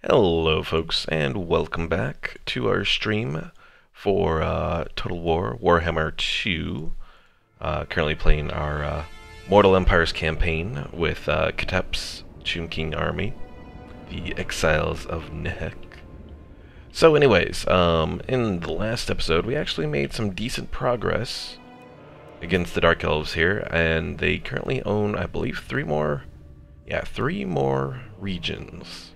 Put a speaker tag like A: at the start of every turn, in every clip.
A: Hello folks, and welcome back to our stream for Total War Warhammer 2. Currently playing our Mortal Empires campaign with Khatep's Tomb King army, the Exiles of Nehek. So anyways, in the last episode we actually made some decent progress against the Dark Elves here, and they currently own, I believe, three more regions.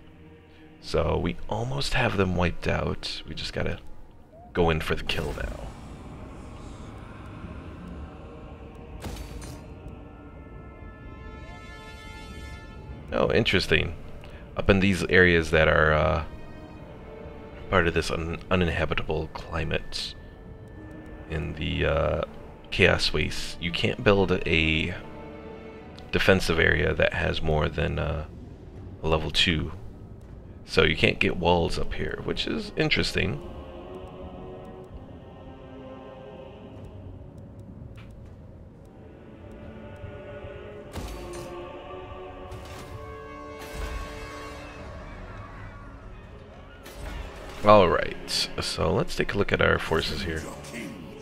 A: So we almost have them wiped out. We just gotta go in for the kill now. Oh, interesting. Up in these areas that are part of this uninhabitable climate in the Chaos Waste, you can't build a defensive area that has more than a level 2. So you can't get walls up here, which is interesting. Alright, so let's take a look at our forces here.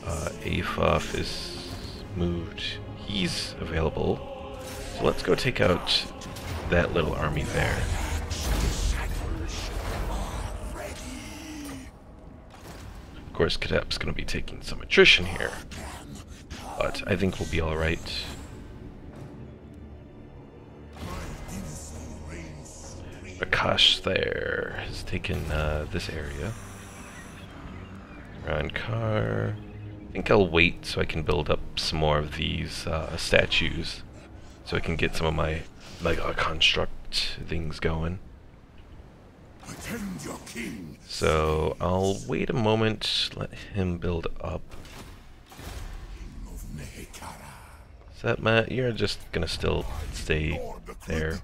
A: Afof is moved. He's available. So let's go take out that little army there. Of course, Khatep's going to be taking some attrition here, but I think we'll be alright. Akash there has taken this area. Rankar. I think I'll wait so I can build up some more of these statues, so I can get some of my Mega Construct things going. So I'll wait a moment, let him build up. Is that Matt? You're just gonna still stay there.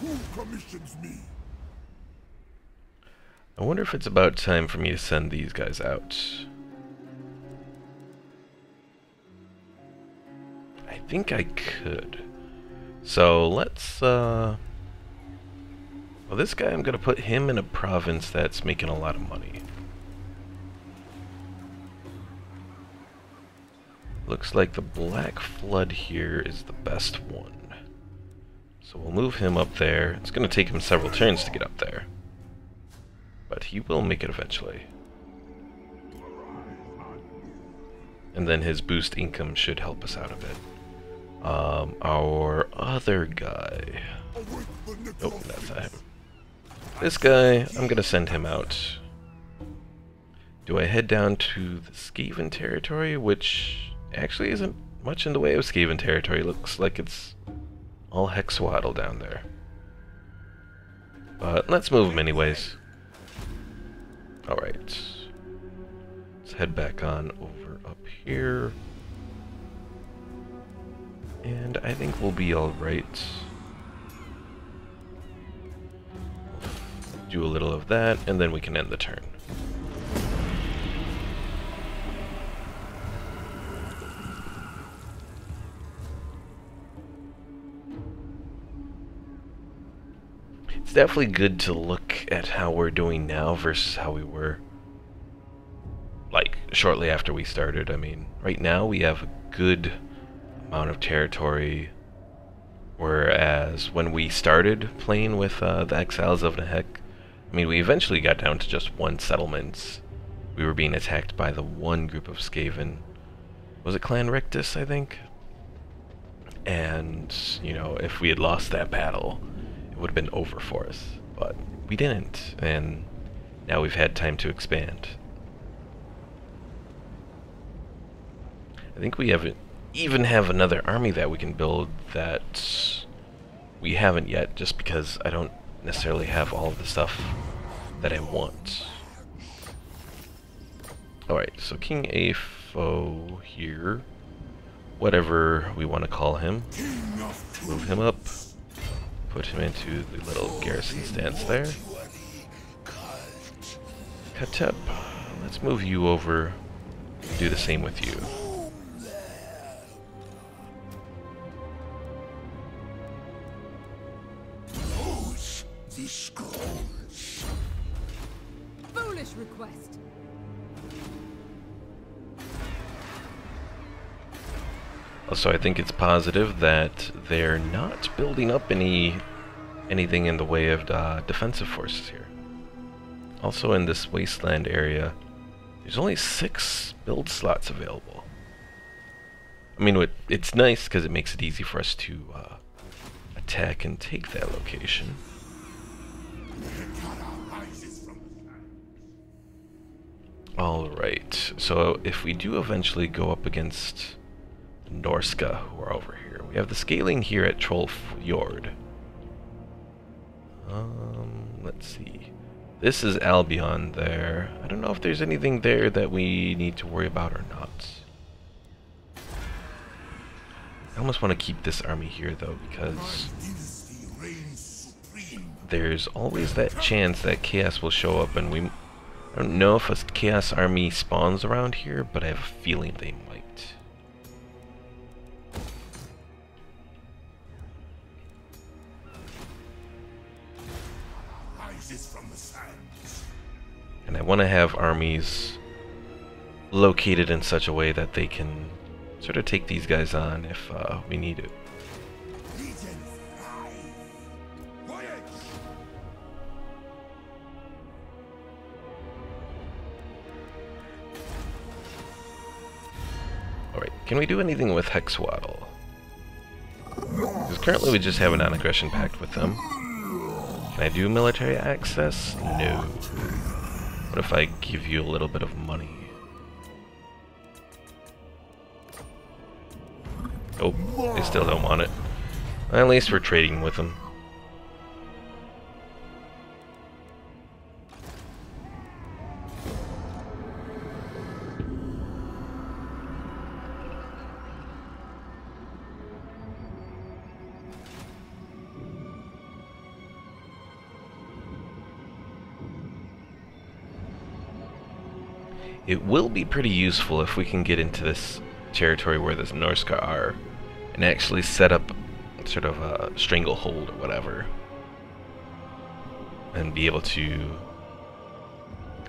B: Who commissions me?
A: I wonder if it's about time for me to send these guys out. I think I could. So let's well, this guy, I'm gonna put him in a province that's making a lot of money. Looks like the Black Flood here is the best one. So we'll move him up there. It's gonna take him several turns to get up there, but he will make it eventually. And then his boost income should help us out a bit. Our other guy... Oh, that's not him. This guy, I'm gonna send him out. Do I head down to the Skaven territory, which actually isn't much in the way of Skaven territory. Looks like it's all Hexwaddle down there. But let's move him anyways. Alright. Let's head back on over up here. And I think we'll be alright. Do a little of that, and then we can end the turn. It's definitely good to look at how we're doing now versus how we were, like, shortly after we started. I mean, right now we have a good amount of territory, whereas when we started playing with the Exiles of Nehek, I mean, we eventually got down to just one settlement. We were being attacked by the one group of Skaven. Was it Clan Rictus, I think? And, you know, if we had lost that battle, it would have been over for us. But we didn't, and now we've had time to expand. I think we even have another army that we can build that we haven't yet, just because I don't necessarily have all of the stuff that I want. Alright, so King Afo here, whatever we want to call him. Move him up, put him into the little garrison stance there. Khatep, let's move you over, do the same with you. Also, I think it's positive that they're not building up anything in the way of defensive forces here. Also, in this wasteland area, there's only 6 build slots available. I mean, it's nice because it makes it easy for us to attack and take that location. Alright, so if we do eventually go up against Norsca, who are over here, we have the scaling here at Trollfjord. Let's see. This is Albion there. I don't know if there's anything there that we need to worry about or not. I almost want to keep this army here though, because there's always that chance that chaos will show up, and I don't know if a chaos army spawns around here, but I have a feeling they might. And I want to have armies located in such a way that they can sort of take these guys on if we need it. Alright, can we do anything with Hexwaddle? Because currently we just have a non-aggression pact with them. Can I do military access? No. What if I give you a little bit of money? Oh, they still don't want it. At least we're trading with them. It will be pretty useful if we can get into this territory where the Norsca are and actually set up sort of a stranglehold or whatever and be able to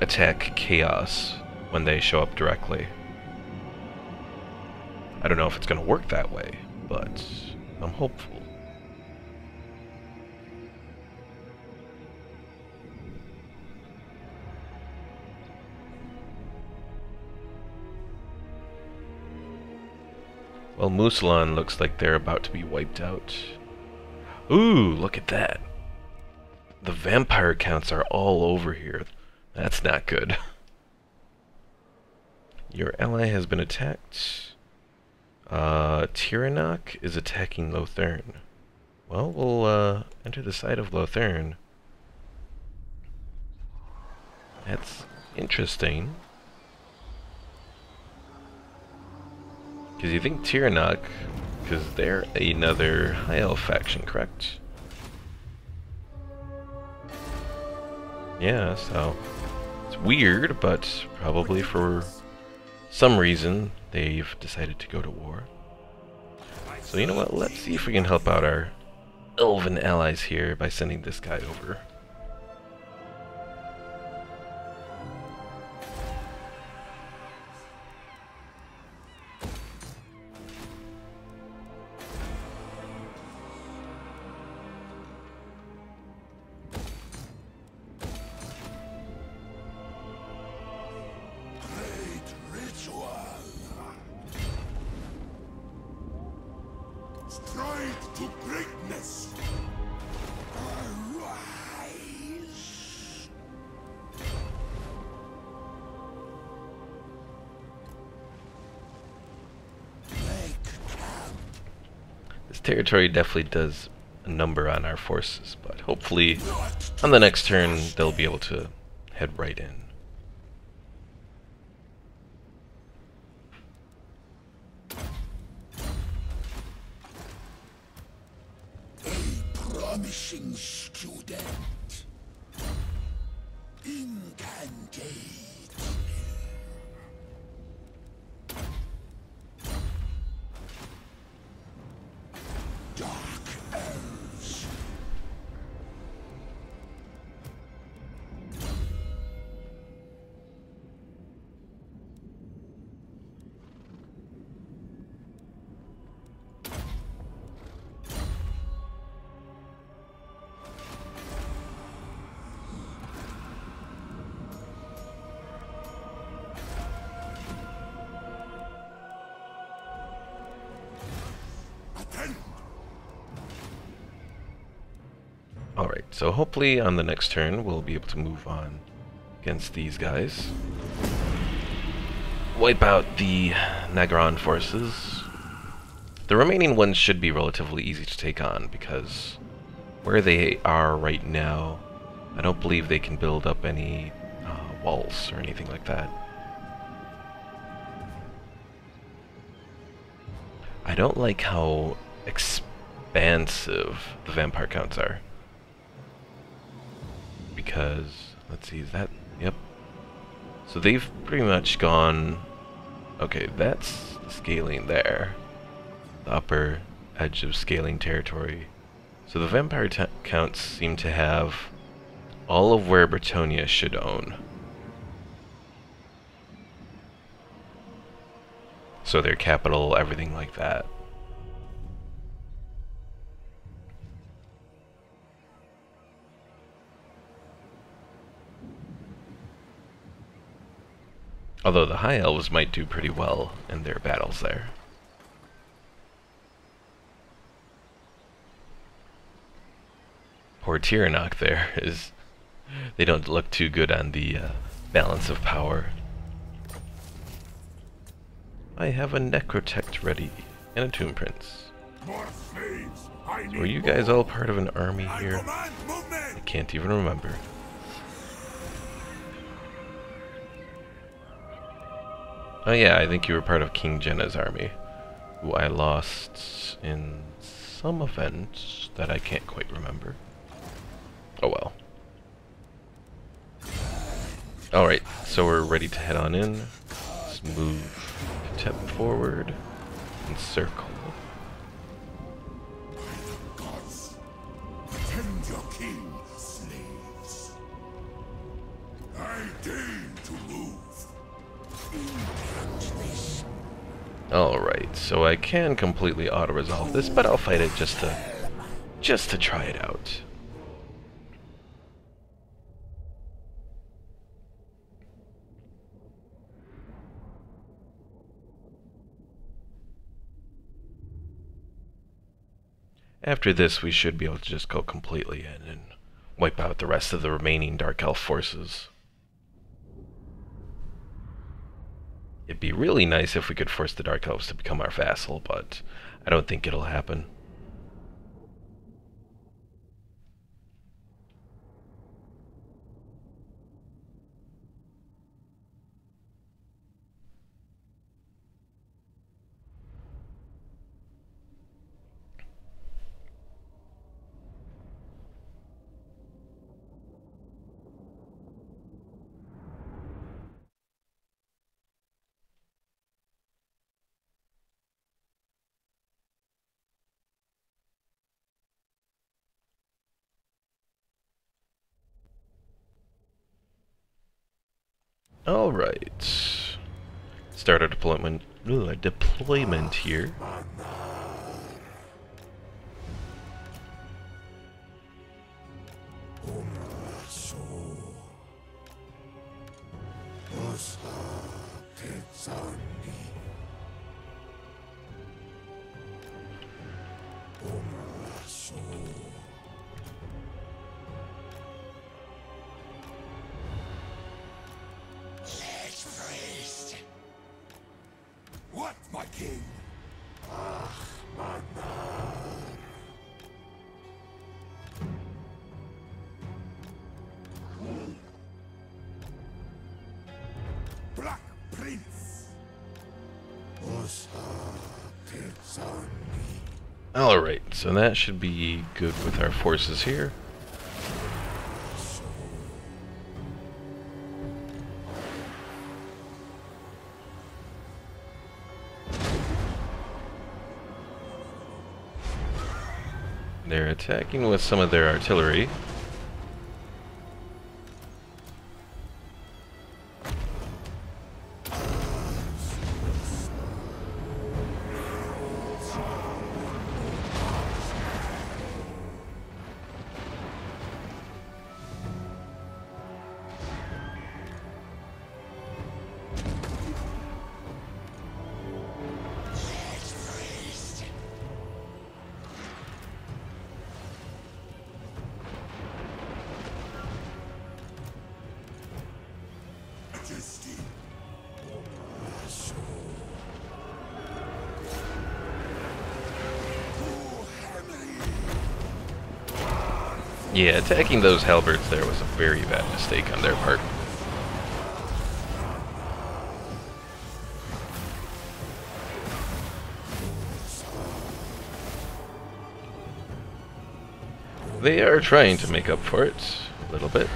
A: attack chaos when they show up directly. I don't know if it's going to work that way, but I'm hopeful. Well, Musalon looks like they're about to be wiped out. Ooh, look at that. The vampire counts are all over here. That's not good. Your ally has been attacked. Tiranoc is attacking Lothern. Well, we'll enter the side of Lothern. That's interesting. Because you think Tiranoc, because they're another High Elf faction, correct? Yeah, so it's weird, but probably for some reason they've decided to go to war. So you know what, let's see if we can help out our elven allies here by sending this guy over.
B: Stride to greatness. Arise. Make camp.
A: This territory definitely does a number on our forces, but hopefully on the next turn they'll be able to head right in.
B: Promising student. Incantate. Dark Elves.
A: so hopefully on the next turn we'll be able to move on against these guys. Wipe out the Naggarond forces. The remaining ones should be relatively easy to take on, because where they are right now, I don't believe they can build up any walls or anything like that. I don't like how expansive the vampire counts are. Because, let's see, is that, yep. So they've pretty much gone, okay, that's scaling there. The upper edge of scaling territory. So the vampire counts seem to have all of where Bretonia should own. So their capital, everything like that. Although the High Elves might do pretty well in their battles there. Poor Tyrannok there is... They don't look too good on the balance of power. I have a Necrotect ready, and a Tomb Prince. So are you guys all part of an army here? I can't even remember. Oh yeah, I think you were part of King Jenna's army, who I lost in some event that I can't quite remember. Oh well. Alright, so we're ready to head on in. Let's move Khatep forward and circle.
B: Gods, defend your king, slaves. I deign to move.
A: Alright, so I can completely auto-resolve this, but I'll fight it just to try it out. After this, we should be able to just go completely in and wipe out the rest of the remaining Dark Elf forces. It'd be really nice if we could force the Dark Elves to become our vassal, but I don't think it'll happen. Alright. Start our deployment here.
B: What, my king? Black Prince.
A: Alright, so that should be good with our forces here. They're attacking with some of their artillery. Yeah, attacking those halberds there was a very bad mistake on their part. They are trying to make up for it a little bit.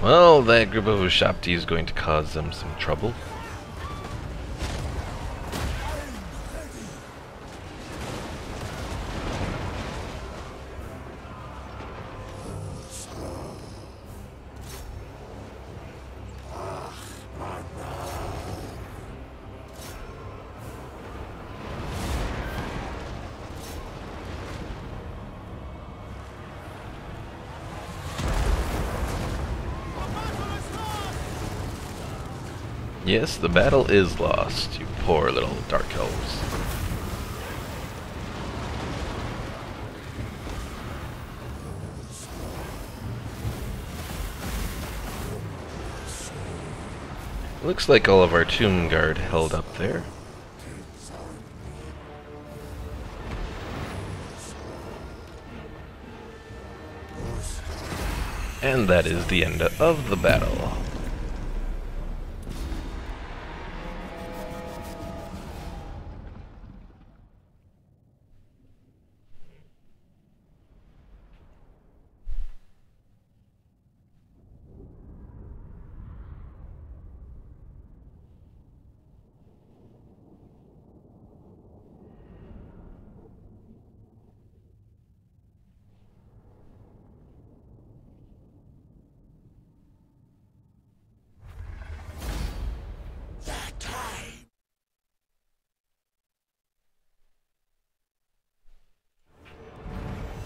A: Well, that group of Ushapti is going to cause them some trouble. Yes, the battle is lost, you poor little Dark Elves. Looks like all of our Tomb Guard held up there. And that is the end of the battle.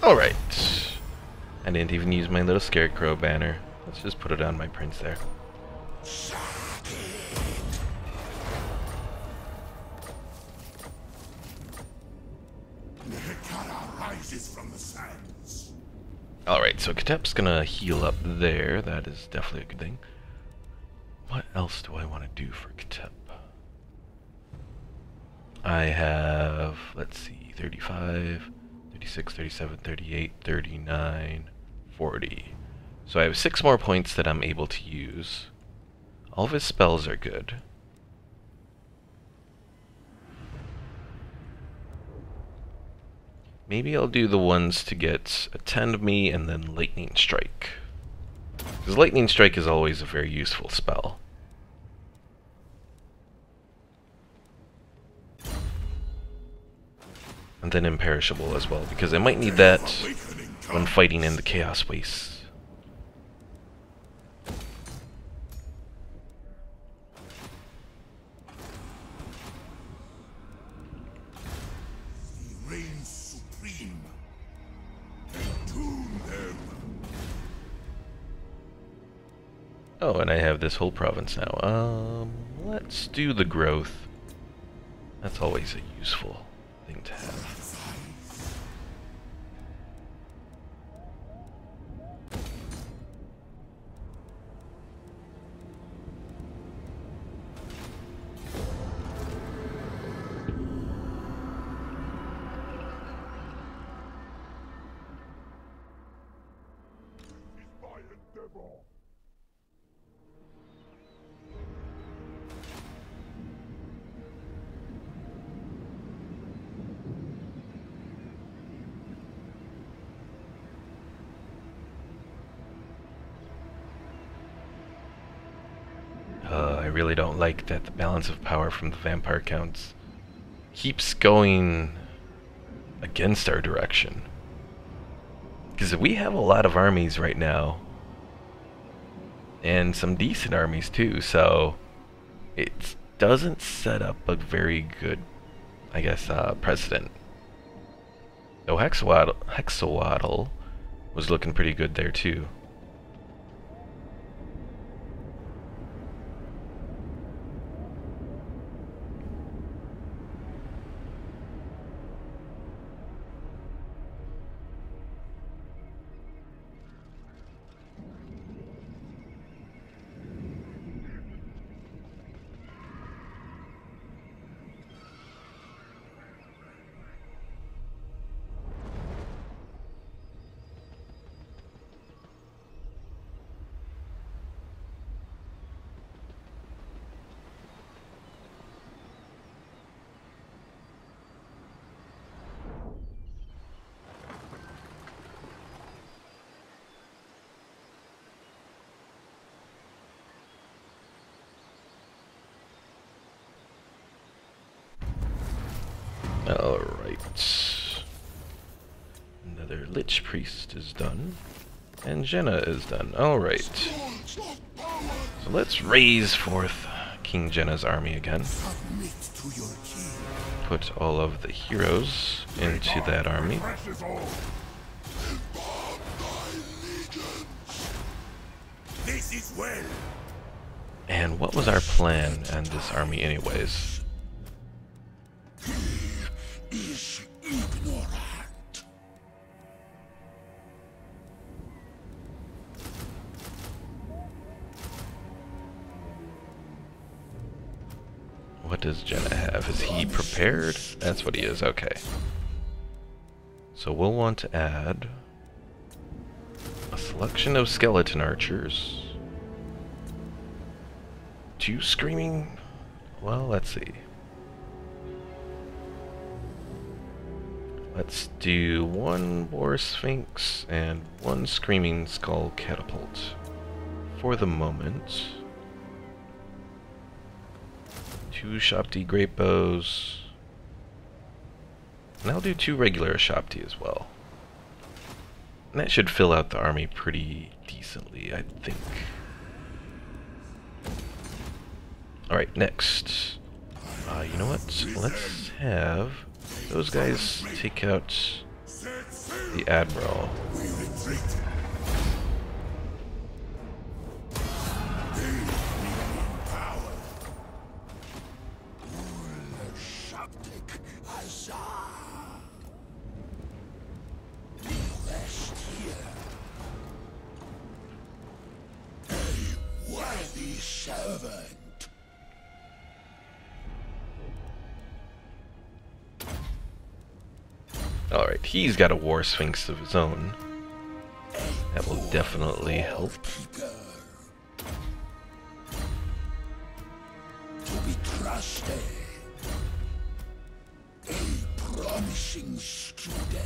A: Alright. I didn't even use my little scarecrow banner. Let's just put it on my prince there. Alright, so Khatep's gonna heal up there. That is definitely a good thing. What else do I want to do for Khatep? I have, let's see, 35, 36, 37, 38, 39, 40. So I have 6 more points that I'm able to use. All of his spells are good. Maybe I'll do the ones to get Attend Me and then Lightning Strike. Because Lightning Strike is always a very useful spell. And then Imperishable as well, because I might need that when fighting in the Chaos Wastes. Oh, and I have this whole province now. Let's do the growth. That's always a useful thing to have. I really don't like that the balance of power from the vampire counts keeps going against our direction. Because we have a lot of armies right now, and some decent armies too, so it doesn't set up a very good, I guess, precedent. Though Hexawaddle was looking pretty good there too. Alright. Another Lich Priest is done. And Jenna is done. Alright. So let's raise forth King Jenna's army again. Put all of the heroes into that army.
B: This is well.
A: And what was our plan on this army anyways?
B: Is ignorant.
A: What does Jenna have? Is he prepared? That's what he is, okay. So we'll want to add a selection of skeleton archers. 2 screaming... Well, let's see. Let's do 1 War Sphinx and 1 Screaming Skull Catapult for the moment. 2 Shopti Great Bows. And I'll do 2 regular Shopti as well. And that should fill out the army pretty decently, I think. Alright, next. You know what? Let's have those guys take out the Admiral.
B: We retreat. Power. Shoptik Azar. We rest here. A worthy servant.
A: Alright, he's got a War Sphinx of his own. That will definitely help.
B: To be trusted. A promising student.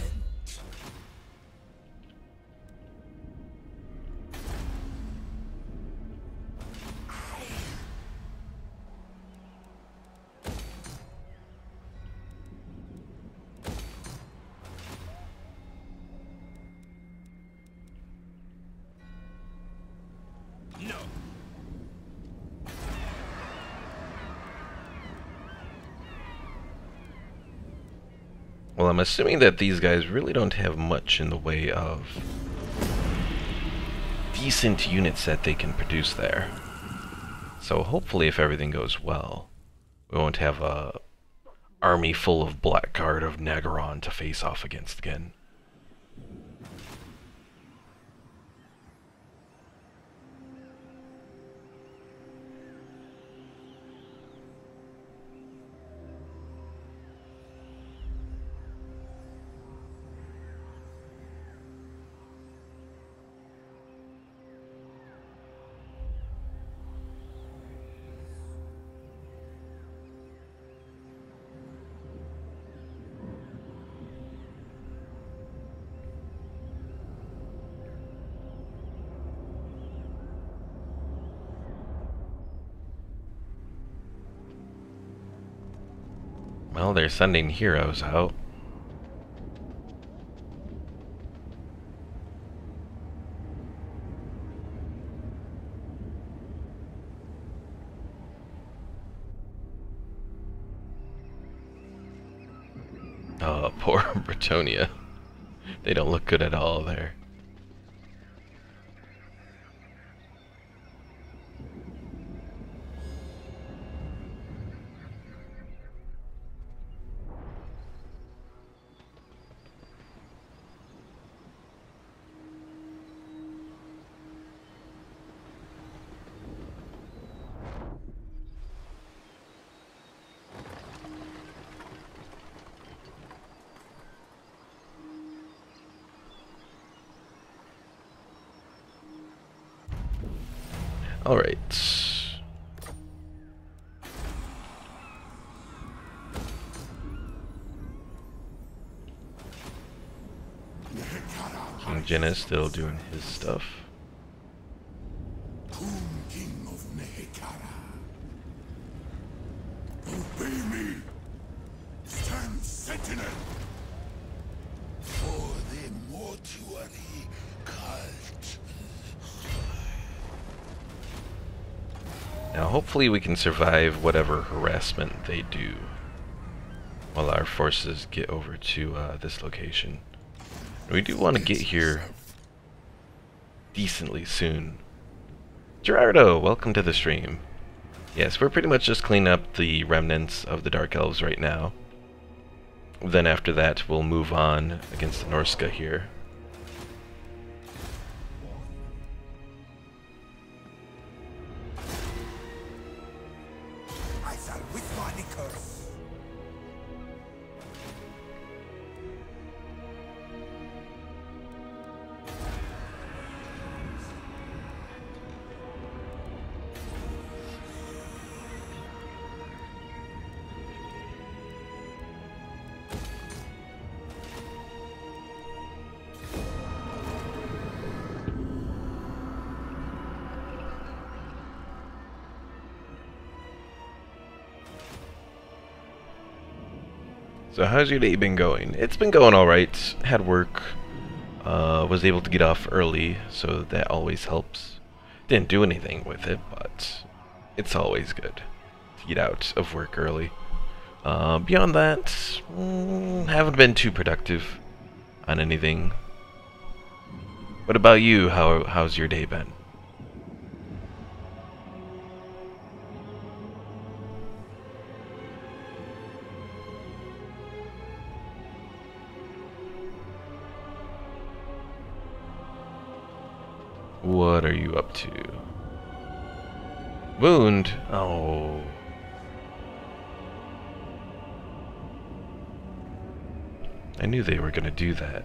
B: No.
A: Well, I'm assuming that these guys really don't have much in the way of decent units that they can produce there. So hopefully if everything goes well, we won't have a army full of Blackguard of Naggarond to face off against again. Well, they're sending heroes out. Oh, poor Bretonia. They don't look good at all there. Alright. King Jin is still doing his stuff.
B: King of Nehekara. Obey me. Stand sentinel. For the mortuary cult.
A: Now hopefully we can survive whatever harassment they do while our forces get over to this location. We do want to get here decently soon. Gerardo, welcome to the stream. Yes, we're pretty much just cleaning up the remnants of the Dark Elves right now. Then after that we'll move on against the Norsca here.
B: I shall withdraw the curse.
A: So how's your day been going? It's been going alright. Had work. Was able to get off early, so that always helps. Didn't do anything with it, but it's always good to get out of work early. Beyond that, haven't been too productive on anything. What about you? How's your day been? What are you up to? Wound? Oh. I knew they were gonna do that.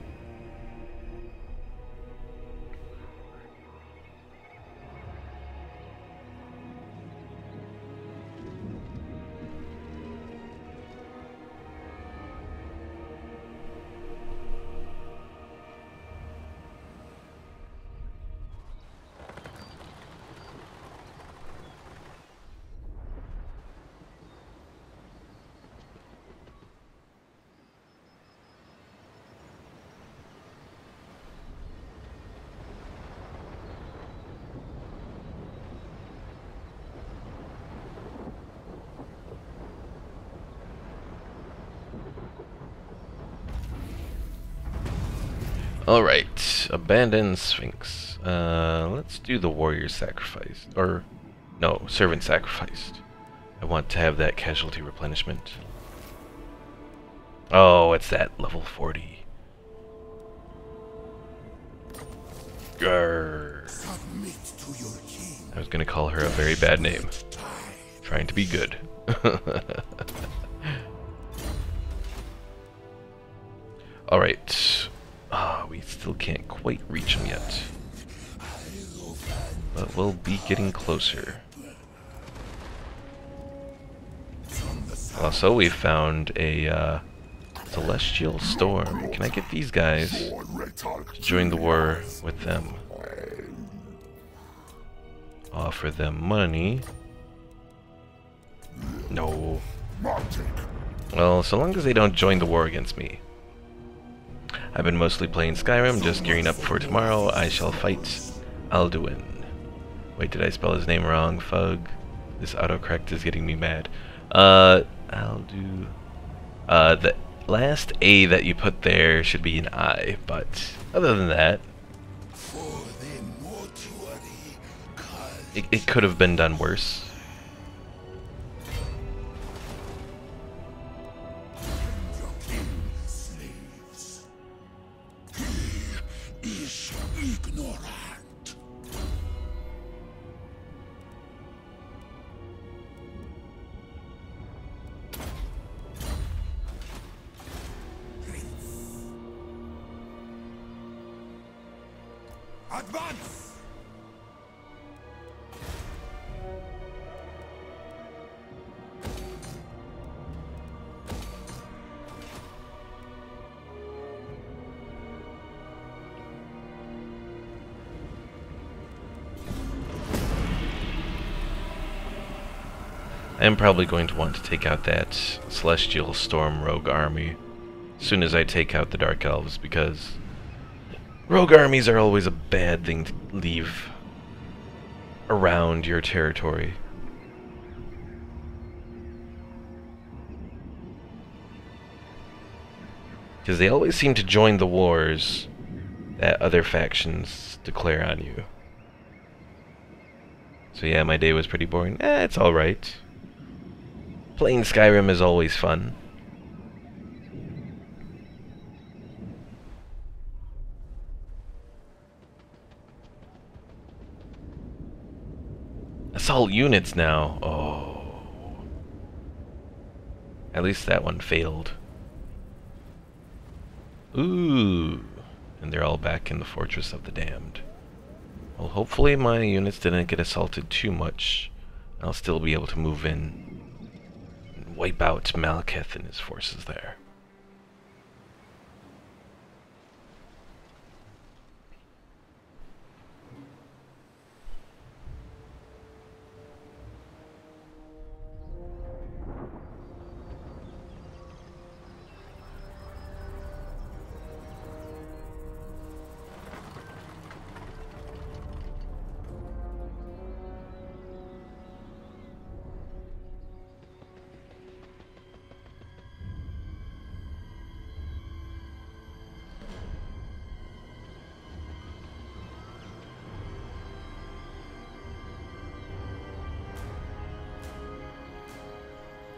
A: Alright, abandon Sphinx. Let's do the warrior sacrifice. Or, no, servant sacrificed. I want to have that casualty replenishment. Oh, it's that level 40. Grrr.
B: Submit to your king.
A: I was gonna call her a very bad name. Trying to be good. Alright. We still can't quite reach him yet. But we'll be getting closer. Also, we found a celestial storm. Can I get these guys to join the war with them? Offer them money. No. Well, so long as they don't join the war against me. I've been mostly playing Skyrim, just gearing up for tomorrow. I shall fight Alduin. Wait, did I spell his name wrong? Fug. This autocorrect is getting me mad. The last A that you put there should be an I, but other than that, it could have been done worse.
B: Advance!
A: I am probably going to want to take out that Celestial Storm Rogue army as soon as I take out the Dark Elves, because rogue armies are always a bad thing to leave around your territory. Because they always seem to join the wars that other factions declare on you. So yeah, my day was pretty boring. It's alright. Playing Skyrim is always fun. Assault units now. Oh. At least that one failed. Ooh. And they're all back in the Fortress of the Damned. Well, hopefully my units didn't get assaulted too much. I'll still be able to move in and wipe out Malekith and his forces there.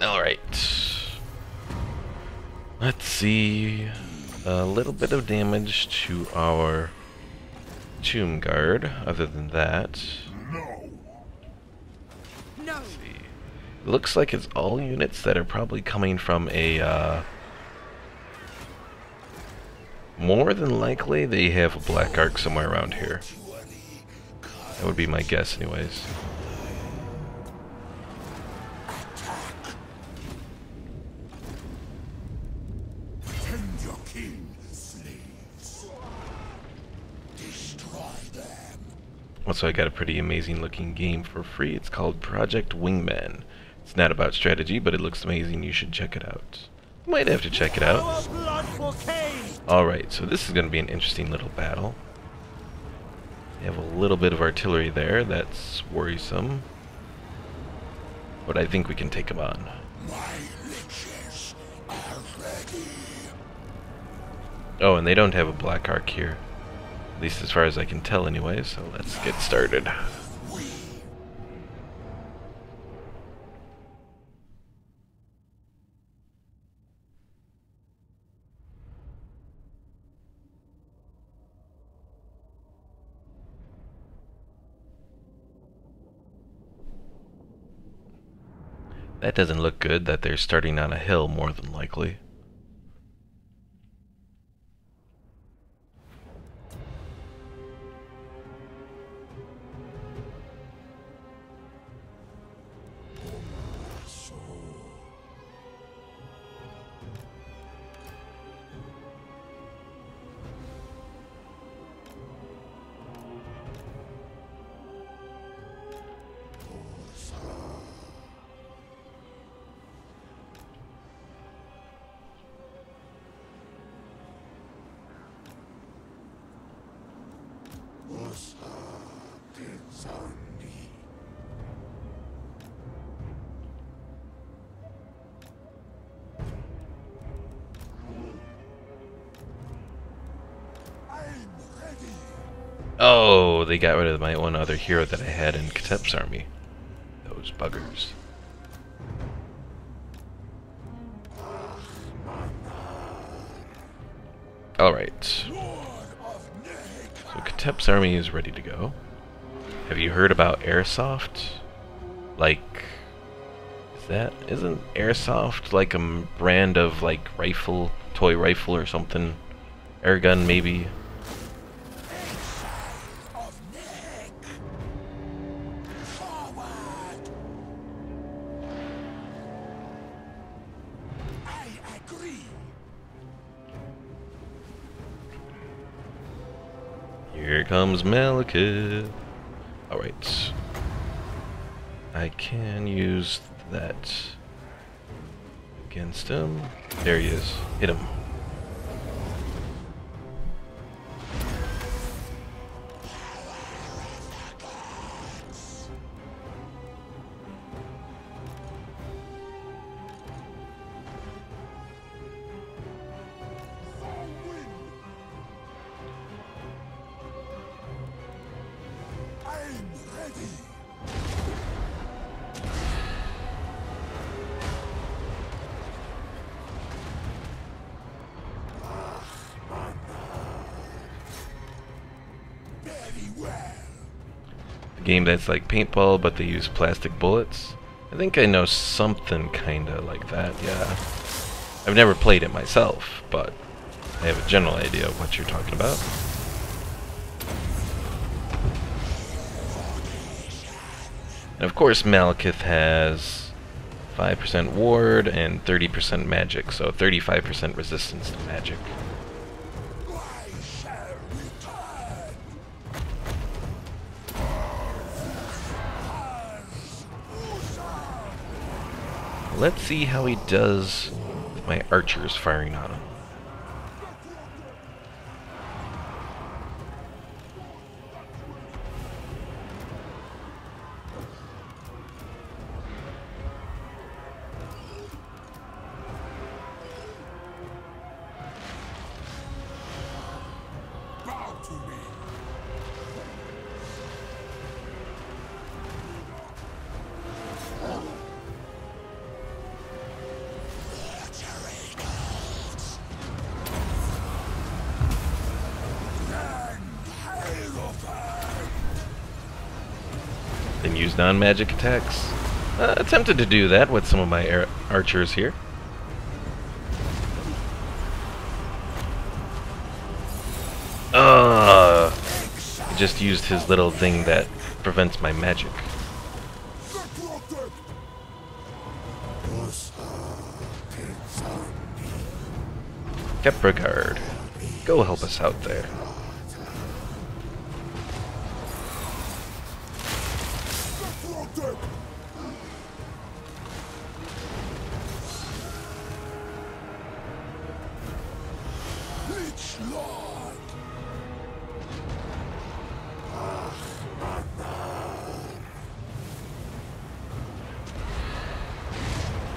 A: Alright. Let's see. A little bit of damage to our Tomb Guard. Other than that,
B: No!
A: let's see. It looks like it's all units that are probably coming from a more than likely they have a Black Ark somewhere around here. That would be my guess anyways. Also, I got a pretty amazing looking game for free. It's called Project Wingman. It's not about strategy, but it looks amazing. You should check it out. You might have to check it out. Alright, so this is going to be an interesting little battle. They have a little bit of artillery there. That's worrisome. But I think we can take them on.
B: My riches are ready.
A: Oh, and they don't have a Black Ark here. At least as far as I can tell anyway, so let's get started. That doesn't look good, that they're starting on a hill more than likely. they got rid of my one other hero that I had in Khatep's army. Those buggers. Alright. So Khatep's army is ready to go. Have you heard about Airsoft? Like, isn't Airsoft like a brand of like rifle, toy rifle or something? Airgun maybe? Here comes Malekith. Alright. I can use that against him. There he is. Hit him. A game that's like paintball, but they use plastic bullets. I think I know something kinda like that, yeah. I've never played it myself, but I have a general idea of what you're talking about. And of course Malekith has 5% ward and 30% magic, so 35% resistance to magic. Let's see how he does with my archers firing on him. Then use non-magic attacks. Attempted to do that with some of my archers here. He just used his little thing that prevents my magic. Kepregard, go help us out there.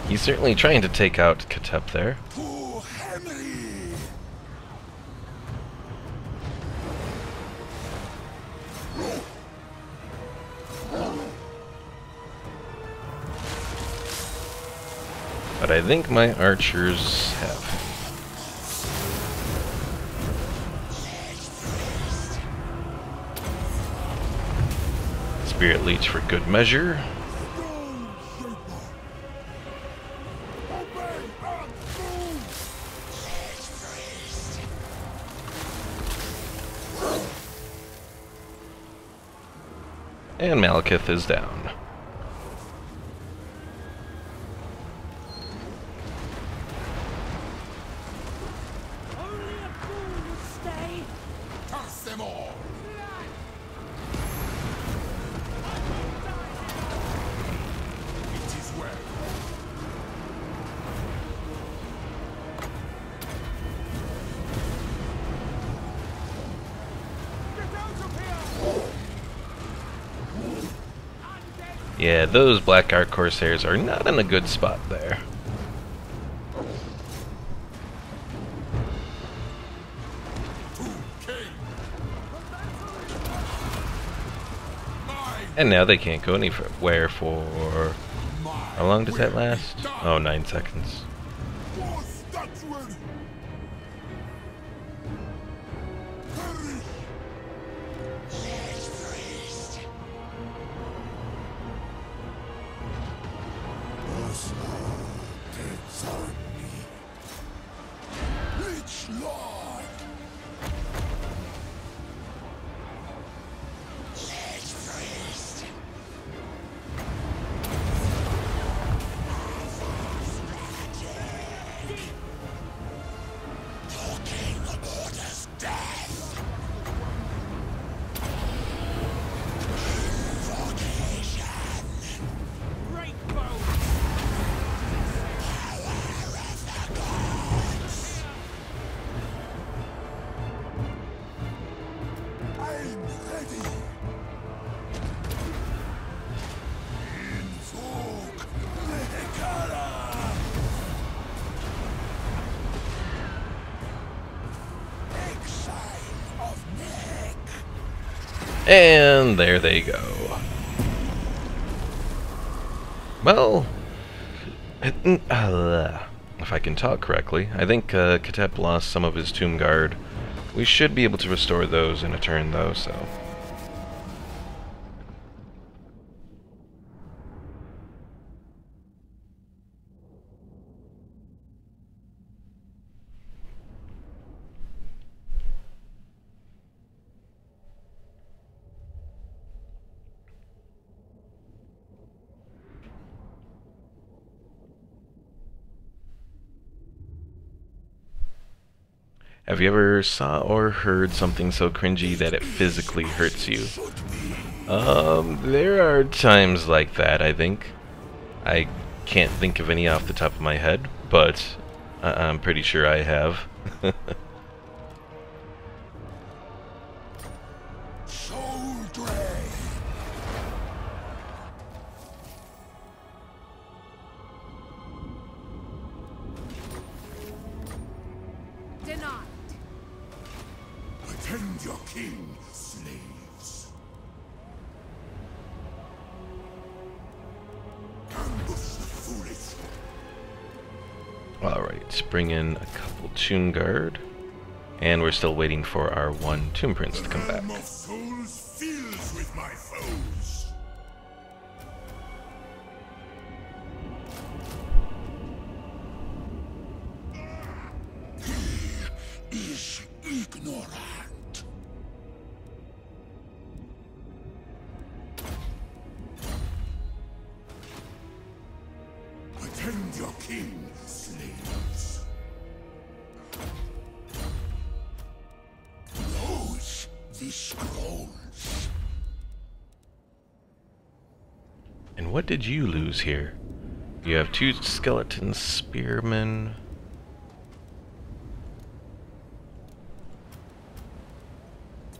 A: He's certainly trying to take out Khatep there. But I think my archers have. Spirit Leech for good measure. And Malekith is down. Yeah, those Black Ark Corsairs are not in a good spot there. And now they can't go anywhere for... How long does that last? Oh, 9 seconds. And there they go. Well, if I can talk correctly, I think Khatep lost some of his Tomb Guard. We should be able to restore those in a turn, though, so... Have you ever saw or heard something so cringy that it physically hurts you? There are times like that, I think. I can't think of any off the top of my head, but I'm pretty sure I have.
B: Attend your king, slaves. Ambush the foolish.
A: Alright, bring in a couple Tomb Guard. And we're still waiting for our one Tomb Prince to come back.
B: The realm of souls fills with my foes. He is ignorant. Attend your king, slaves. Lose the scrolls.
A: And what did you lose here? You have 2 skeleton spearmen.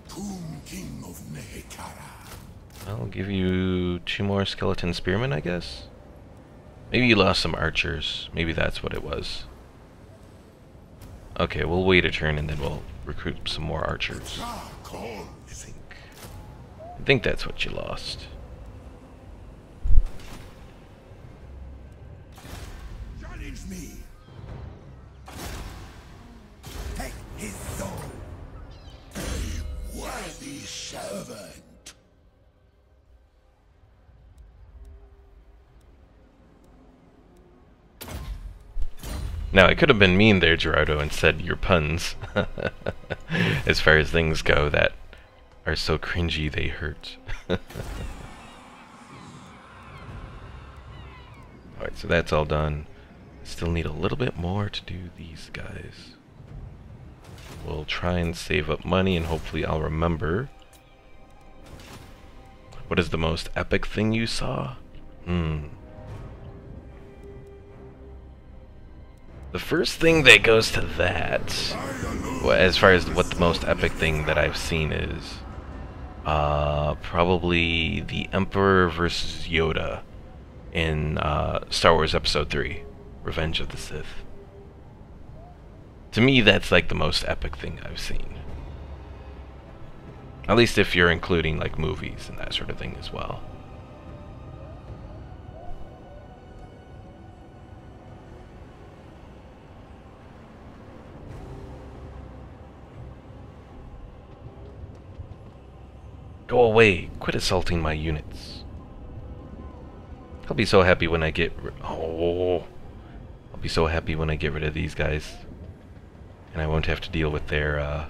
B: Tomb King of Nehekara.
A: I'll give you 2 more skeleton spearmen, I guess? Maybe you lost some archers. Maybe that's what it was. Okay, we'll wait a turn and then we'll recruit some more archers. I think that's what you lost.
B: Challenge me. Take his soul. A worthy servant.
A: Now, I could have been mean there, Gerardo, and said your puns. As far as things go that are so cringy they hurt. Alright, so that's all done. Still need a little bit more to do these guys. We'll try and save up money and hopefully I'll remember. What is the most epic thing you saw? The first thing that goes to that, well, as far as what the most epic thing that I've seen is, probably the Emperor versus Yoda in Star Wars Episode 3, Revenge of the Sith. To me, that's like the most epic thing I've seen. At least if you're including like movies and that sort of thing as well. Go away! Quit assaulting my units. I'll be so happy when I get I'll be so happy when I get rid of these guys. And I won't have to deal with their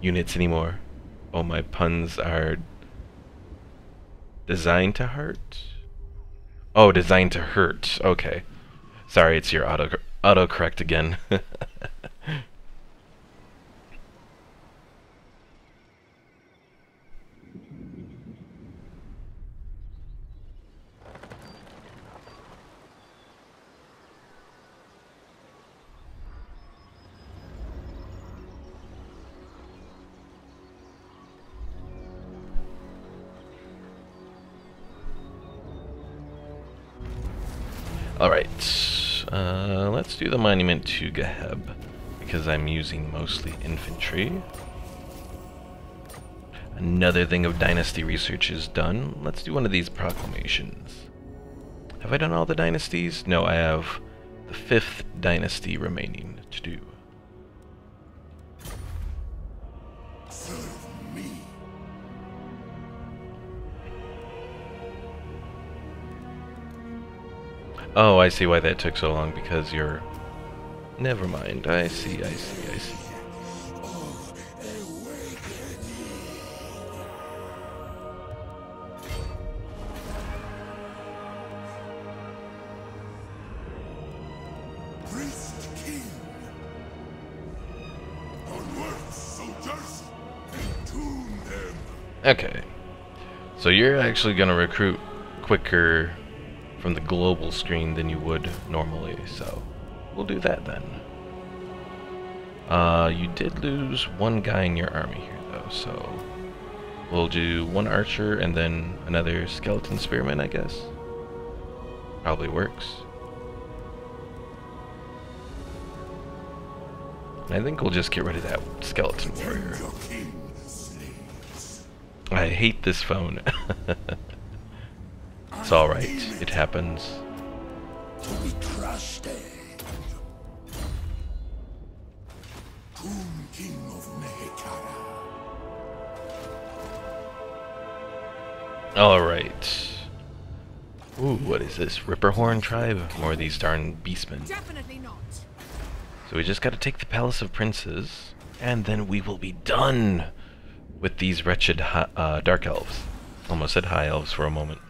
A: units anymore. Oh, my puns are designed to hurt? Oh, designed to hurt. Okay. Sorry, it's your autocorrect again. Alright, let's do the monument to Khatep, because I'm using mostly infantry. Another thing of dynasty research is done. Let's do one of these proclamations. Have I done all the dynasties? No, I have the 5th dynasty remaining to do.
B: Serve me.
A: Oh, I see why that took so long, because you're... Never mind, I see.
B: Priest King. Onward, soldiers. Entomb them.
A: Okay. So you're actually gonna recruit quicker from the global screen than you would normally, so we'll do that then. You did lose one guy in your army here though, so we'll do one archer and then another skeleton spearman, I guess. Probably works. And I think we'll just get rid of that skeleton warrior.
B: Your king slaves.
A: I hate this phone. It's alright, it happens.
B: To be crushed. Tomb King of Nehekara.
A: Alright. Ooh, what is this? Ripperhorn tribe? More of these darn beastmen.
C: Definitely not.
A: So we just gotta take the Palace of Princes, and then we will be done with these wretched Dark Elves. Almost said High Elves for a moment.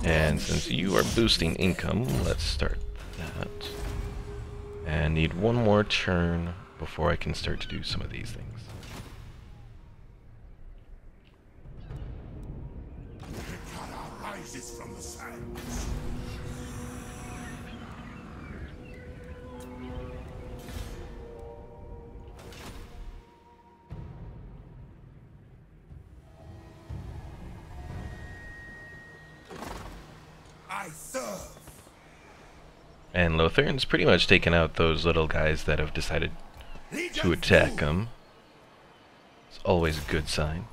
A: And since you are boosting income, let's start that. And need one more turn before I can start to do some of these things.
B: Nehekara rises from the sands. I serve.
A: And Lothern's pretty much taken out those little guys that have decided to attack him. It's always a good sign.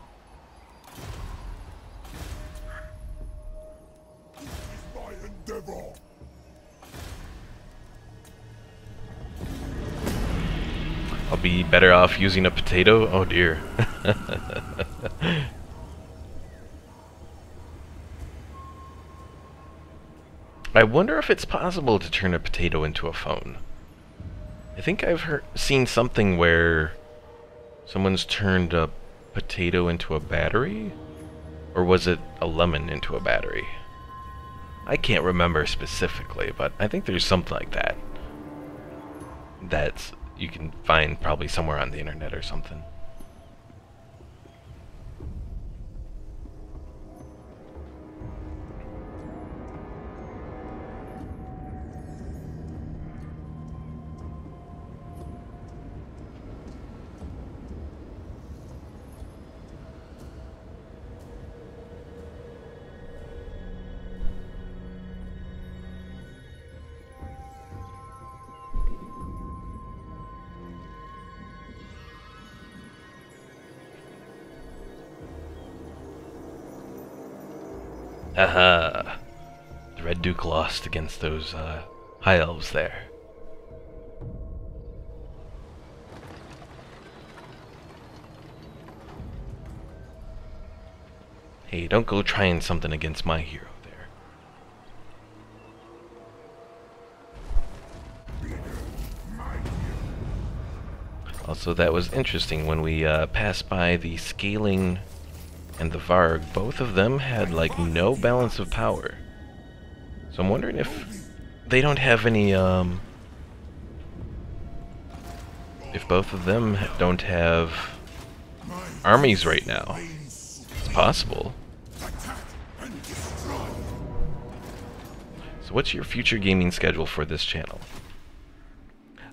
B: This is my endeavor.
A: I'll be better off using a potato? Oh dear. I wonder if it's possible to turn a potato into a phone. I think I've seen something where someone's turned a potato into a battery? Or was it a lemon into a battery? I can't remember specifically, but I think there's something like that. That you can find probably somewhere on the internet or something. Aha! The Red Duke lost against those High Elves there. Hey, don't go trying something against my hero there. Also, that was interesting when we passed by the Scaling and the Varg. Both of them had like no balance of power. So I'm wondering if they don't have any, if both of them don't have armies right now. It's possible. So what's your future gaming schedule for this channel?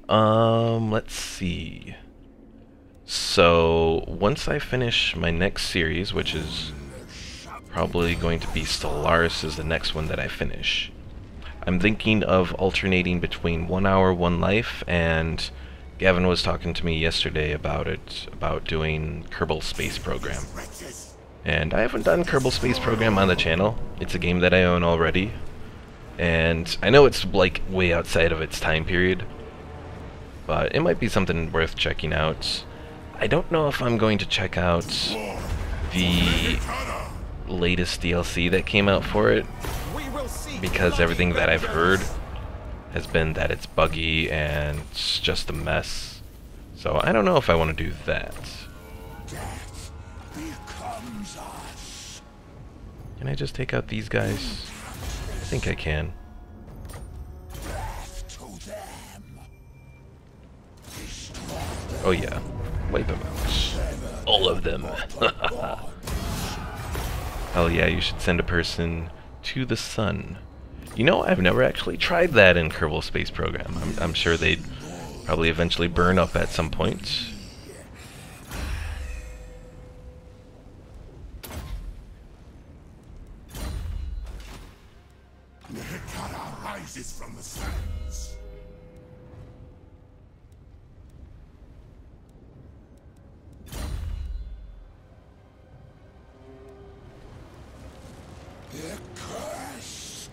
A: Let's see. So, once I finish my next series, which is probably going to be Stellaris is the next one that I finish, I'm thinking of alternating between 1 Hour, 1 Life, and Gavin was talking to me yesterday about it, about doing Kerbal Space Program. And I haven't done Kerbal Space Program on the channel. It's a game that I own already. And I know it's like way outside of its time period, but it might be something worth checking out. I don't know if I'm going to check out the latest DLC that came out for it, because everything that I've heard has been that it's buggy and it's just a mess. So I don't know if I want to do that. Can I just take out these guys? I think I can. Oh yeah, wipe them out. All of them. Hell yeah, you should send a person to the sun. You know, I've never actually tried that in Kerbal Space Program. I'm sure they'd probably eventually burn up at some point.
B: Naggarond rises from the sands. The curse.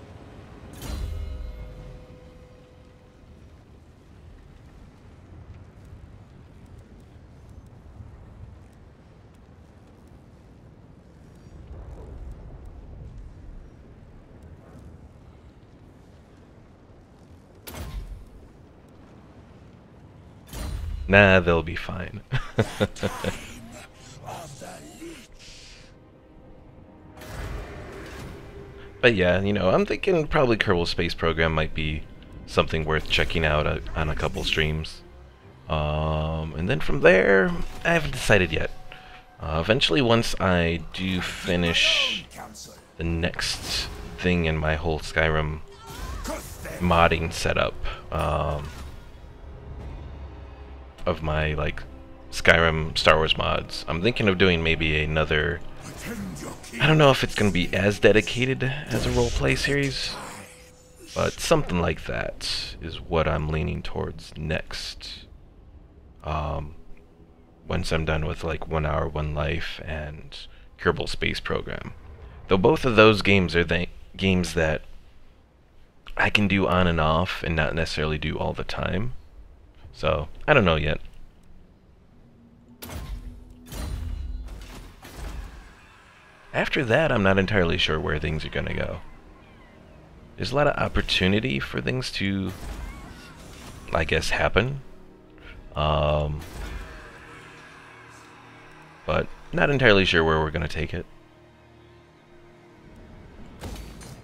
A: Nah, they'll be fine. But yeah, you know, I'm thinking probably Kerbal Space Program might be something worth checking out on a couple streams. And then from there, I haven't decided yet. Eventually, once I do finish the next thing in my whole Skyrim modding setup, of my like Skyrim Star Wars mods, I'm thinking of doing maybe another, I don't know if it's going to be as dedicated as a roleplay series, but something like that is what I'm leaning towards next. Once I'm done with like 1 Hour, 1 Life and Kerbal Space Program. Though both of those games are the games that I can do on and off and not necessarily do all the time. So, I don't know yet. After that, I'm not entirely sure where things are going to go. There's a lot of opportunity for things to, I guess, happen. But not entirely sure where we're going to take it.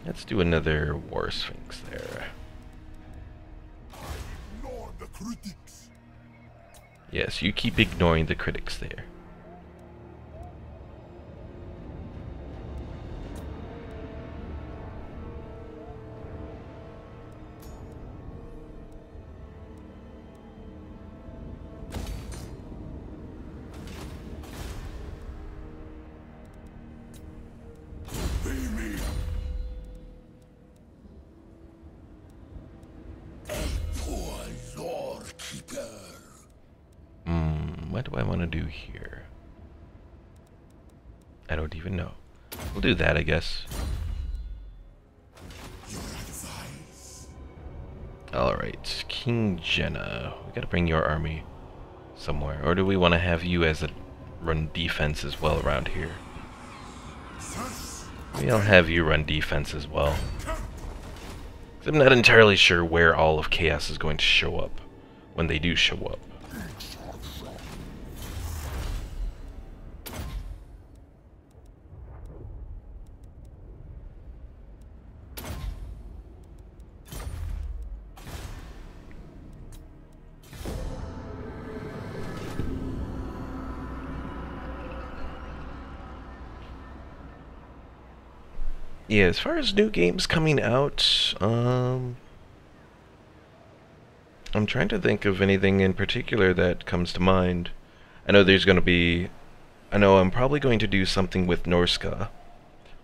A: Let's do another War Sphinx there.
B: Ignore the critics.
A: Yes, you keep ignoring the critics there. What do I want to do here? I don't even know. We'll do that, I guess. Alright, King Jenna. We gotta bring your army somewhere. Or do we want to have you as a run defense as well around here? Maybe I'll have you run defense as well. 'Cause I'm not entirely sure where all of Chaos is going to show up when they do show up. Yeah, as far as new games coming out, I'm trying to think of anything in particular that comes to mind. I know there's going to be... I know I'm probably going to do something with Norsca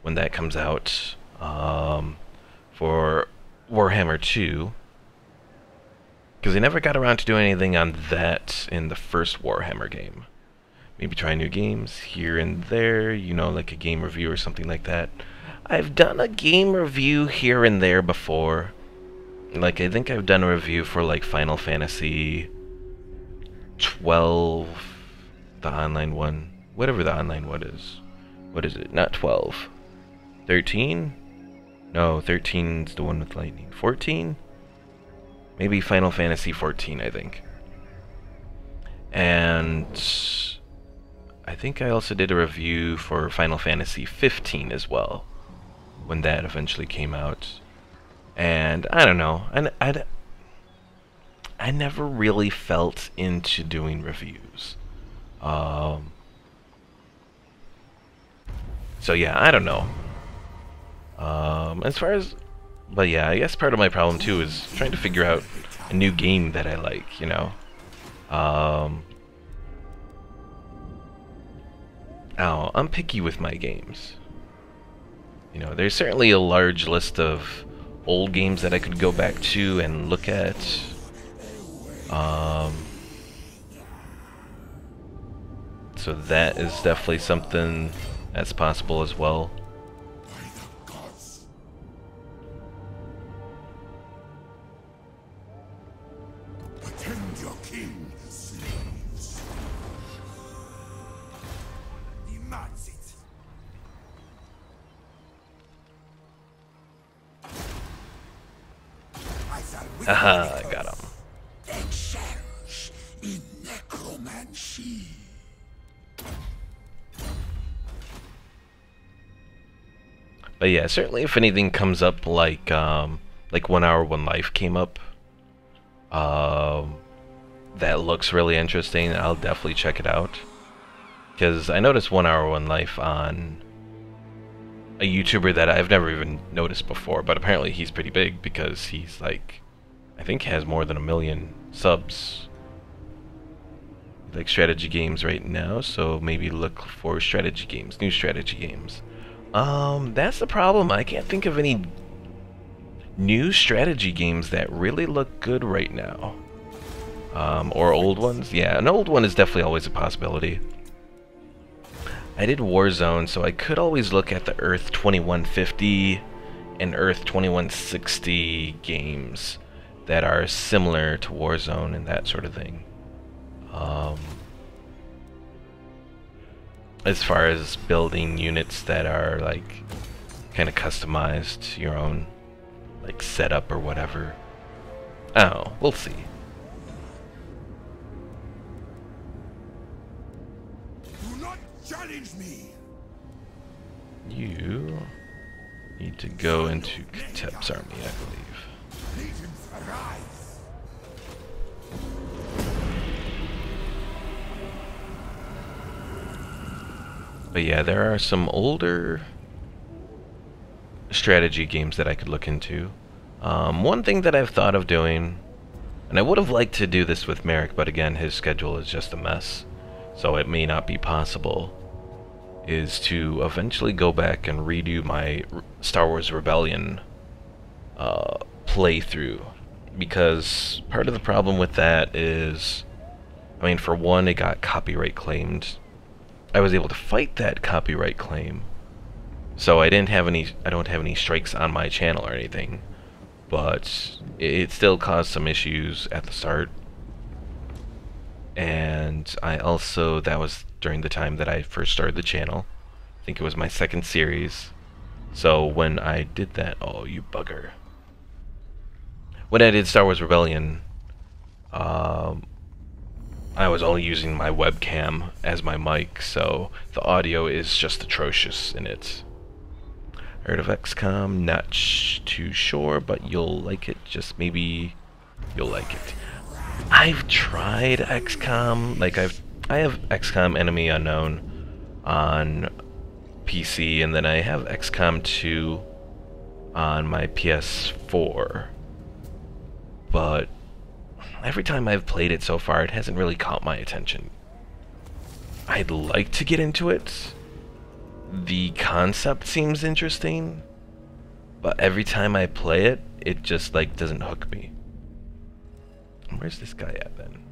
A: when that comes out for Warhammer 2. Because I never got around to doing anything on that in the first Warhammer game. Maybe try new games here and there, you know, like a game review or something like that. I've done a game review here and there before. Like, I think I've done a review for, like, Final Fantasy 12, the online one. Whatever the online one is. What is it? Not 12. 13? No, 13's the one with lightning. 14? Maybe Final Fantasy 14, I think. And I think I also did a review for Final Fantasy 15 as well, when that eventually came out. And I don't know, I never really felt into doing reviews. So yeah, I don't know. As far as, but yeah, I guess part of my problem too is trying to figure out a new game that I like, you know. I'm picky with my games. You know, there's certainly a large list of old games that I could go back to and look at. So that is definitely something that's possible as well.
B: Attend your king, slaves. Demands it.
A: Aha, I got him.
B: Excels in necromancy.
A: But yeah, certainly if anything comes up like 1 Hour 1 Life came up, that looks really interesting, I'll definitely check it out. Because I noticed 1 Hour 1 Life on a YouTuber that I've never even noticed before, but apparently he's pretty big because he's like, I think has more than 1 million subs. Like strategy games right now, so maybe look for strategy games, new strategy games. That's the problem. I can't think of any new strategy games that really look good right now. Or old ones. Yeah, an old one is definitely always a possibility. I did Warzone, so I could always look at the Earth 2150 and Earth 2160 games that are similar to Warzone and that sort of thing. As far as building units that are like kind of customized to your own like setup or whatever. Oh, we'll see.
B: Do not challenge me.
A: You need to go into Khatep's army, I believe.
B: Legions arise.
A: But yeah, there are some older strategy games that I could look into. One thing that I've thought of doing, and I would have liked to do this with Merrick, but again, his schedule is just a mess, so it may not be possible, is to eventually go back and redo my Star Wars Rebellion playthrough. Because part of the problem with that is, I mean, for one, it got copyright claimed. I was able to fight that copyright claim, so I don't have any strikes on my channel or anything. but it still caused some issues at the start. And I also, that was during the time that I first started the channel. I think it was my second series. So when I did that, oh, you bugger. When I did Star Wars Rebellion, I was only using my webcam as my mic, so the audio is just atrocious in it. Heard of XCOM, not too sure, but you'll like it. Just maybe you'll like it. I've tried XCOM, like I have XCOM Enemy Unknown on PC, and then I have XCOM 2 on my PS4. But every time I've played it so far, it hasn't really caught my attention. I'd like to get into it. The concept seems interesting, but every time I play it, it just like doesn't hook me. Where's this guy at then?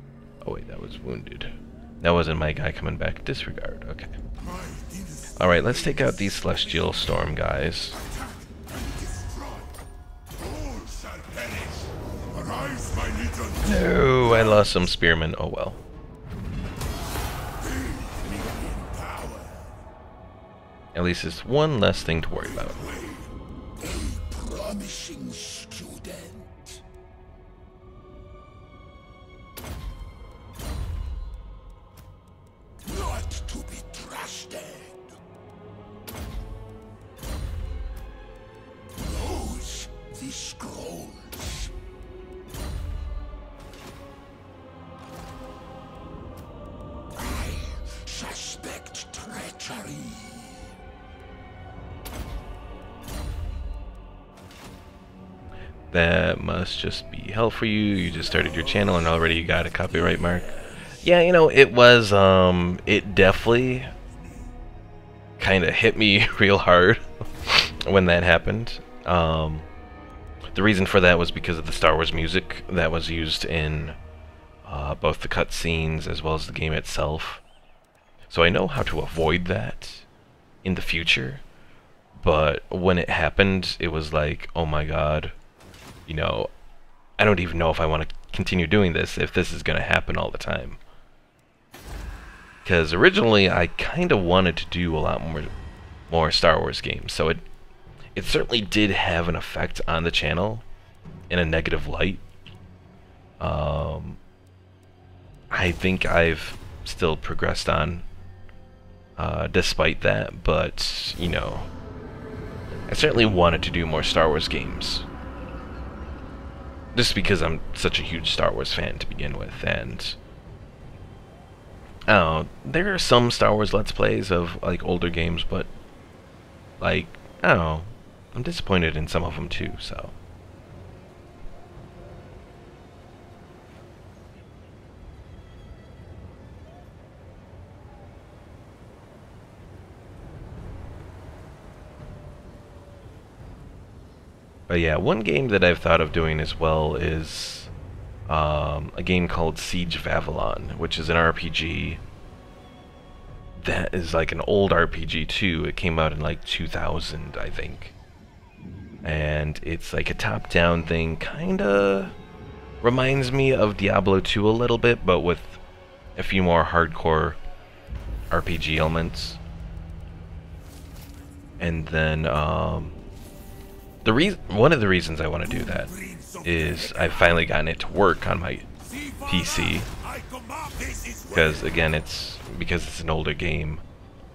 A: Oh wait, that was wounded. That wasn't my guy coming back. Disregard. Okay. Alright, let's take out these Celestial Storm guys. No, I lost some spearmen. Oh well. At least it's one less thing to worry about.
B: A promising student. Not to be trusted. Knows the scrolls. I suspect treachery.
A: That must just be hell for you. You just started your channel and already you got a copyright mark. Yeah, you know, it was, it definitely kind of hit me real hard when that happened. The reason for that was because of the Star Wars music that was used in both the cutscenes as well as the game itself. So I know how to avoid that in the future, but when it happened, it was like, oh my god. You know, I don't even know if I want to continue doing this if this is going to happen all the time. Because originally I kind of wanted to do a lot more Star Wars games, so it certainly did have an effect on the channel in a negative light. I think I've still progressed on despite that, but, you know, I certainly wanted to do more Star Wars games. Just because I'm such a huge Star Wars fan to begin with, and I don't know, there are some Star Wars Let's Plays of like older games, but like, I don't know, I'm disappointed in some of them too, so. But yeah, one game that I've thought of doing as well is a game called Siege of Avalon, which is an RPG that is like an old RPG too. It came out in like 2000, I think. And it's like a top-down thing, kinda reminds me of Diablo 2 a little bit, but with a few more hardcore RPG elements. And then, one of the reasons I want to do that is I've finally gotten it to work on my PC, because again, because it's an older game,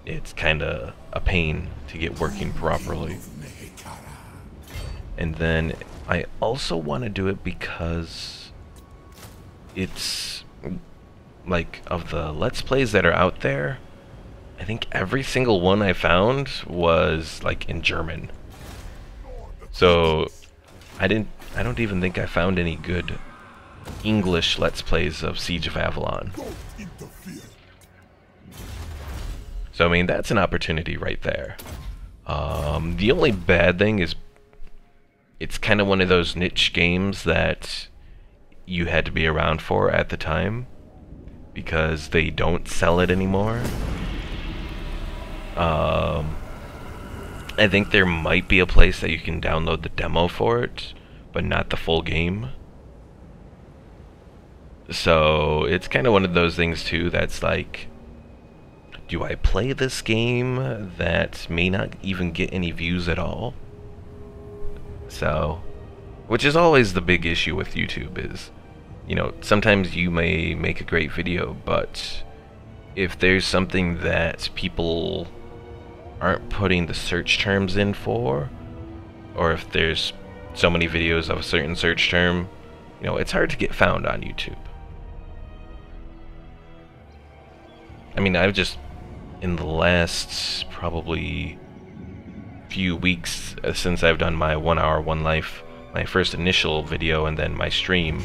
A: it's kind of a pain to get working properly. And then I also want to do it because it's like, of the Let's Plays that are out there, I think every single one I found was like in German. So I don't even think I found any good English Let's Plays of Siege of Avalon. So I mean, that's an opportunity right there. The only bad thing is it's kind of one of those niche games that you had to be around for at the time, because they don't sell it anymore. I think there might be a place that you can download the demo for it, but not the full game. So it's kind of one of those things too that's like, do I play this game that may not even get any views at all? So, which is always the big issue with YouTube is, you know, sometimes you may make a great video, but if there's something that people aren't putting the search terms in for, or if there's so many videos of a certain search term, you know, it's hard to get found on YouTube. I mean, I've just, in the last probably few weeks since I've done my 1 hour, 1 life, my first initial video and then my stream,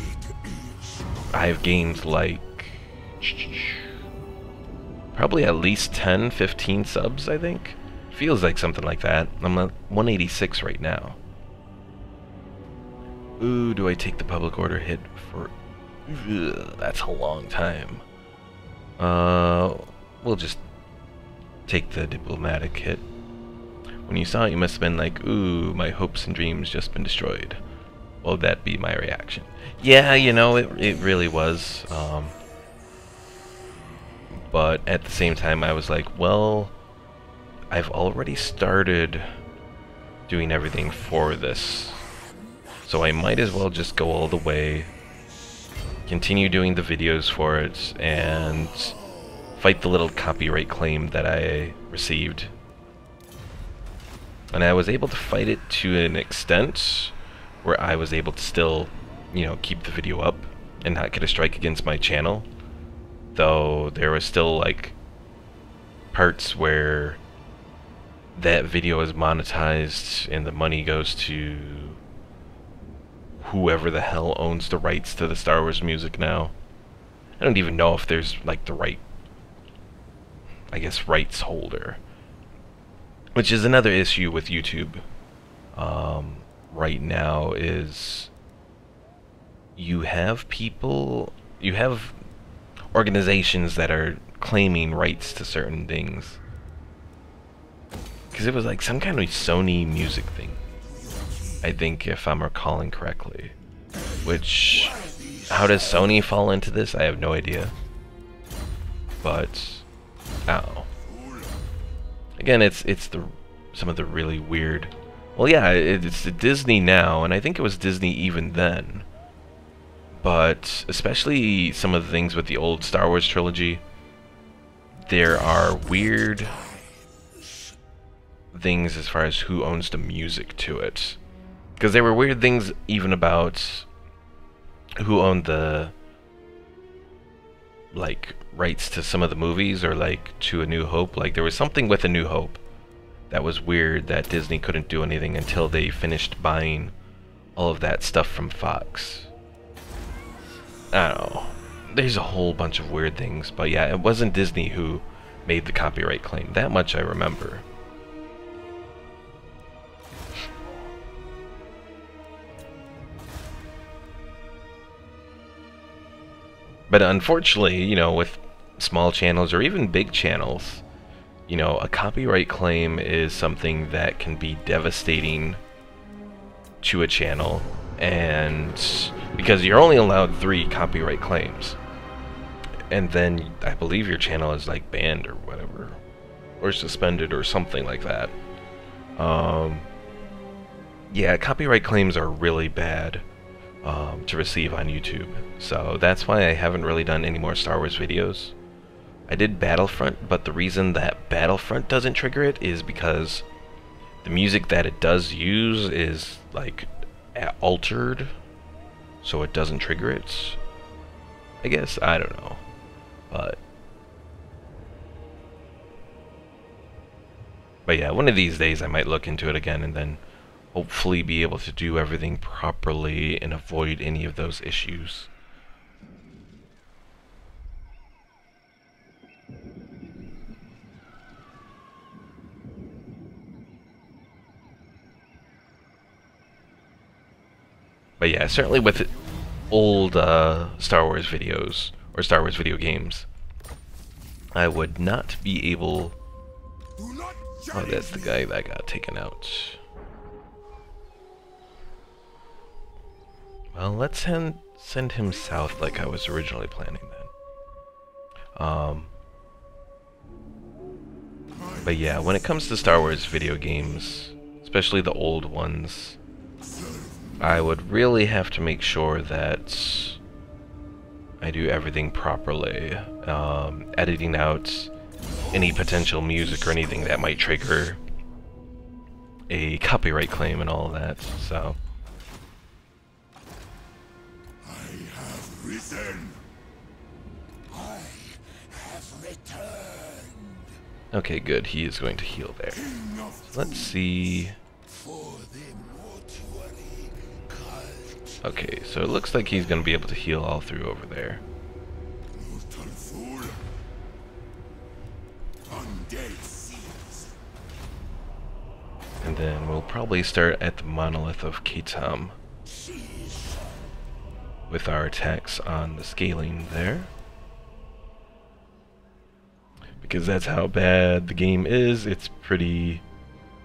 A: I've gained like probably at least 10, 15 subs, I think. Feels like something like that. I'm at 186 right now. Ooh, do I take the public order hit for... Ugh, that's a long time. We'll just take the diplomatic hit. When you saw it, you must have been like, ooh, my hopes and dreams just been destroyed. Well, that'd be my reaction. Yeah, you know, it really was. But at the same time, I was like, well, I've already started doing everything for this, so I might as well just go all the way, continue doing the videos for it, and fight the little copyright claim that I received. And I was able to fight it to an extent where I was able to still, you know, keep the video up and not get a strike against my channel. Though there was still like parts where that video is monetized and the money goes to whoever the hell owns the rights to the Star Wars music now. I don't even know if there's like the right, I guess, rights holder. Which is another issue with YouTube right now is you have organizations that are claiming rights to certain things. Because it was like some kind of Sony music thing, I think, if I'm recalling correctly. Which, how does Sony fall into this? I have no idea. But, oh. Again, it's some of the really weird... Well, yeah, it's Disney now, and I think it was Disney even then. But especially some of the things with the old Star Wars trilogy, there are weird things as far as who owns the music to it. Because there were weird things even about who owned the, like, rights to some of the movies, or like to A New Hope. Like there was something with A New Hope that was weird that Disney couldn't do anything until they finished buying all of that stuff from Fox. I don't know. There's a whole bunch of weird things, but yeah, it wasn't Disney who made the copyright claim. That much I remember. But unfortunately, you know, with small channels or even big channels, you know, a copyright claim is something that can be devastating to a channel, and because you're only allowed 3 copyright claims, and then I believe your channel is like banned or whatever, or suspended or something like that. Yeah, copyright claims are really bad to receive on YouTube, so that's why I haven't really done any more Star Wars videos. I did Battlefront, but the reason that Battlefront doesn't trigger it is because the music that it does use is like altered, so it doesn't trigger it. I guess, I don't know, but yeah, one of these days I might look into it again and then hopefully be able to do everything properly and avoid any of those issues. But yeah, certainly with old Star Wars videos, or Star Wars video games, I would not be able... Oh, that's the guy that got taken out. Well, let's send him south like I was originally planning then. But yeah, when it comes to Star Wars video games, especially the old ones, I would really have to make sure that I do everything properly. Editing out any potential music or anything that might trigger a copyright claim and all of that, so...
B: I have risen. I have returned.
A: Okay, good. He is going to heal there. Let's see...
B: For the mortuary cult.
A: Okay, so it looks like he's going to be able to heal all through over there.
B: Mortal fool. Undead seeds.
A: And then we'll probably start at the monolith of Khatep with our attacks on the scaling there. Because that's how bad the game is. It's pretty,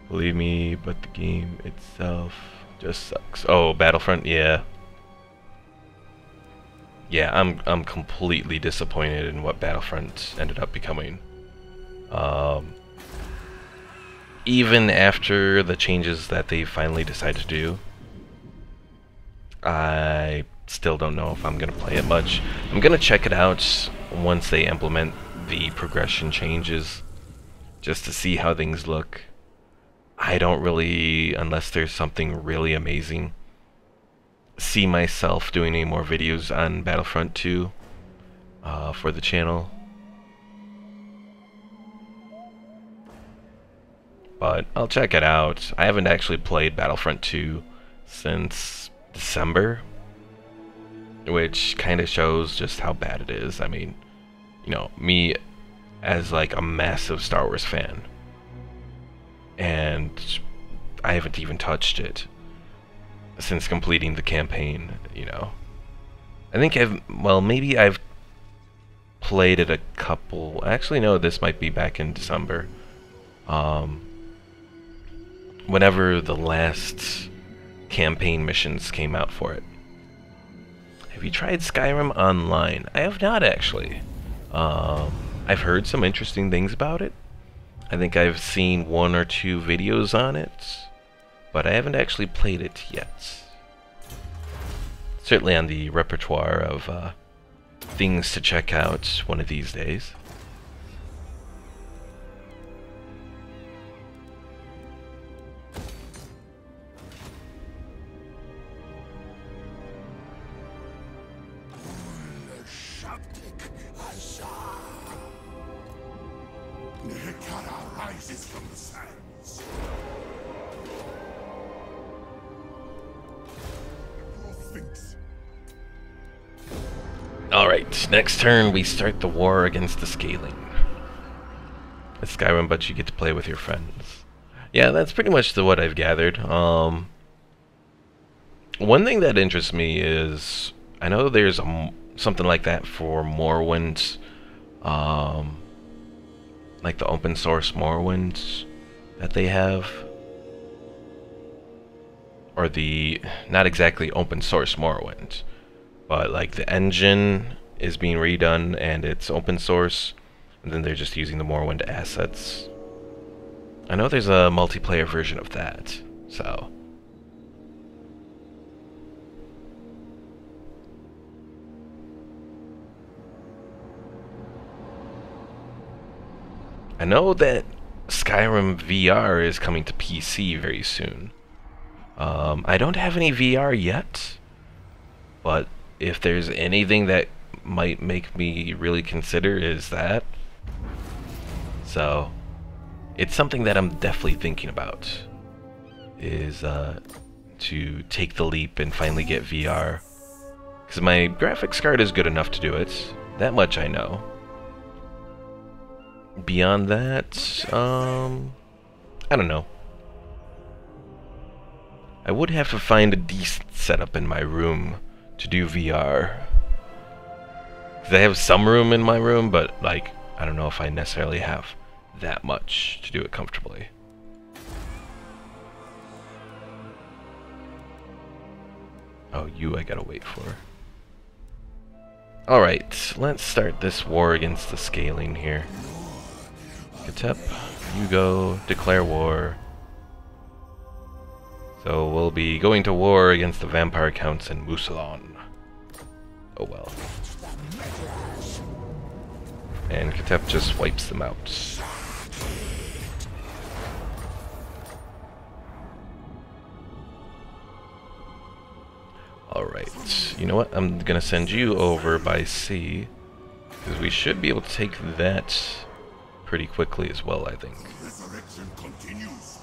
A: believe me, but the game itself just sucks. Oh, Battlefront, yeah. Yeah, I'm completely disappointed in what Battlefront ended up becoming. Even after the changes that they finally decided to do, I still don't know if I'm going to play it much. I'm going to check it out once they implement the progression changes, just to see how things look. I don't really, unless there's something really amazing, see myself doing any more videos on Battlefront 2 for the channel. But I'll check it out. I haven't actually played Battlefront 2 since December, which kind of shows just how bad it is. I mean, you know, me as like a massive Star Wars fan, and I haven't even touched it since completing the campaign, you know. I think maybe I've played it a couple, actually no, this might be back in December. Whenever the last campaign missions came out for it. Have you tried Skyrim Online? I have not, actually. I've heard some interesting things about it. I think I've seen 1 or 2 videos on it, but I haven't actually played it yet. Certainly on the repertoire of things to check out one of these days.
B: Rises from the sands. Sphinx.
A: Alright, next turn we start the war against the scaling. It's Skyrim, but you get to play with your friends. Yeah, that's pretty much what I've gathered. One thing that interests me is, I know there's something like that for Morrowind, like the open source Morrowind that they have, or the, not exactly open source Morrowind, but like the engine is being redone and it's open source, and then they're just using the Morrowind assets. I know there's a multiplayer version of that, so... I know that Skyrim VR is coming to PC very soon. I don't have any VR yet, but if there's anything that might make me really consider is that. So, it's something that I'm definitely thinking about, is to take the leap and finally get VR. Because my graphics card is good enough to do it, that much I know. Beyond that, I don't know. I would have to find a decent setup in my room to do VR. 'Cause I have some room in my room, but like, I don't know if I necessarily have that much to do it comfortably. Oh, you I gotta wait for. Alright, let's start this war against the scaling here. Khatep, you go, declare war. So we'll be going to war against the vampire counts in Musalon. Oh well. And Khatep just wipes them out. Alright, you know what? I'm gonna send you over by sea, because we should be able to take that pretty quickly as well, I think.
B: Resurrection continues.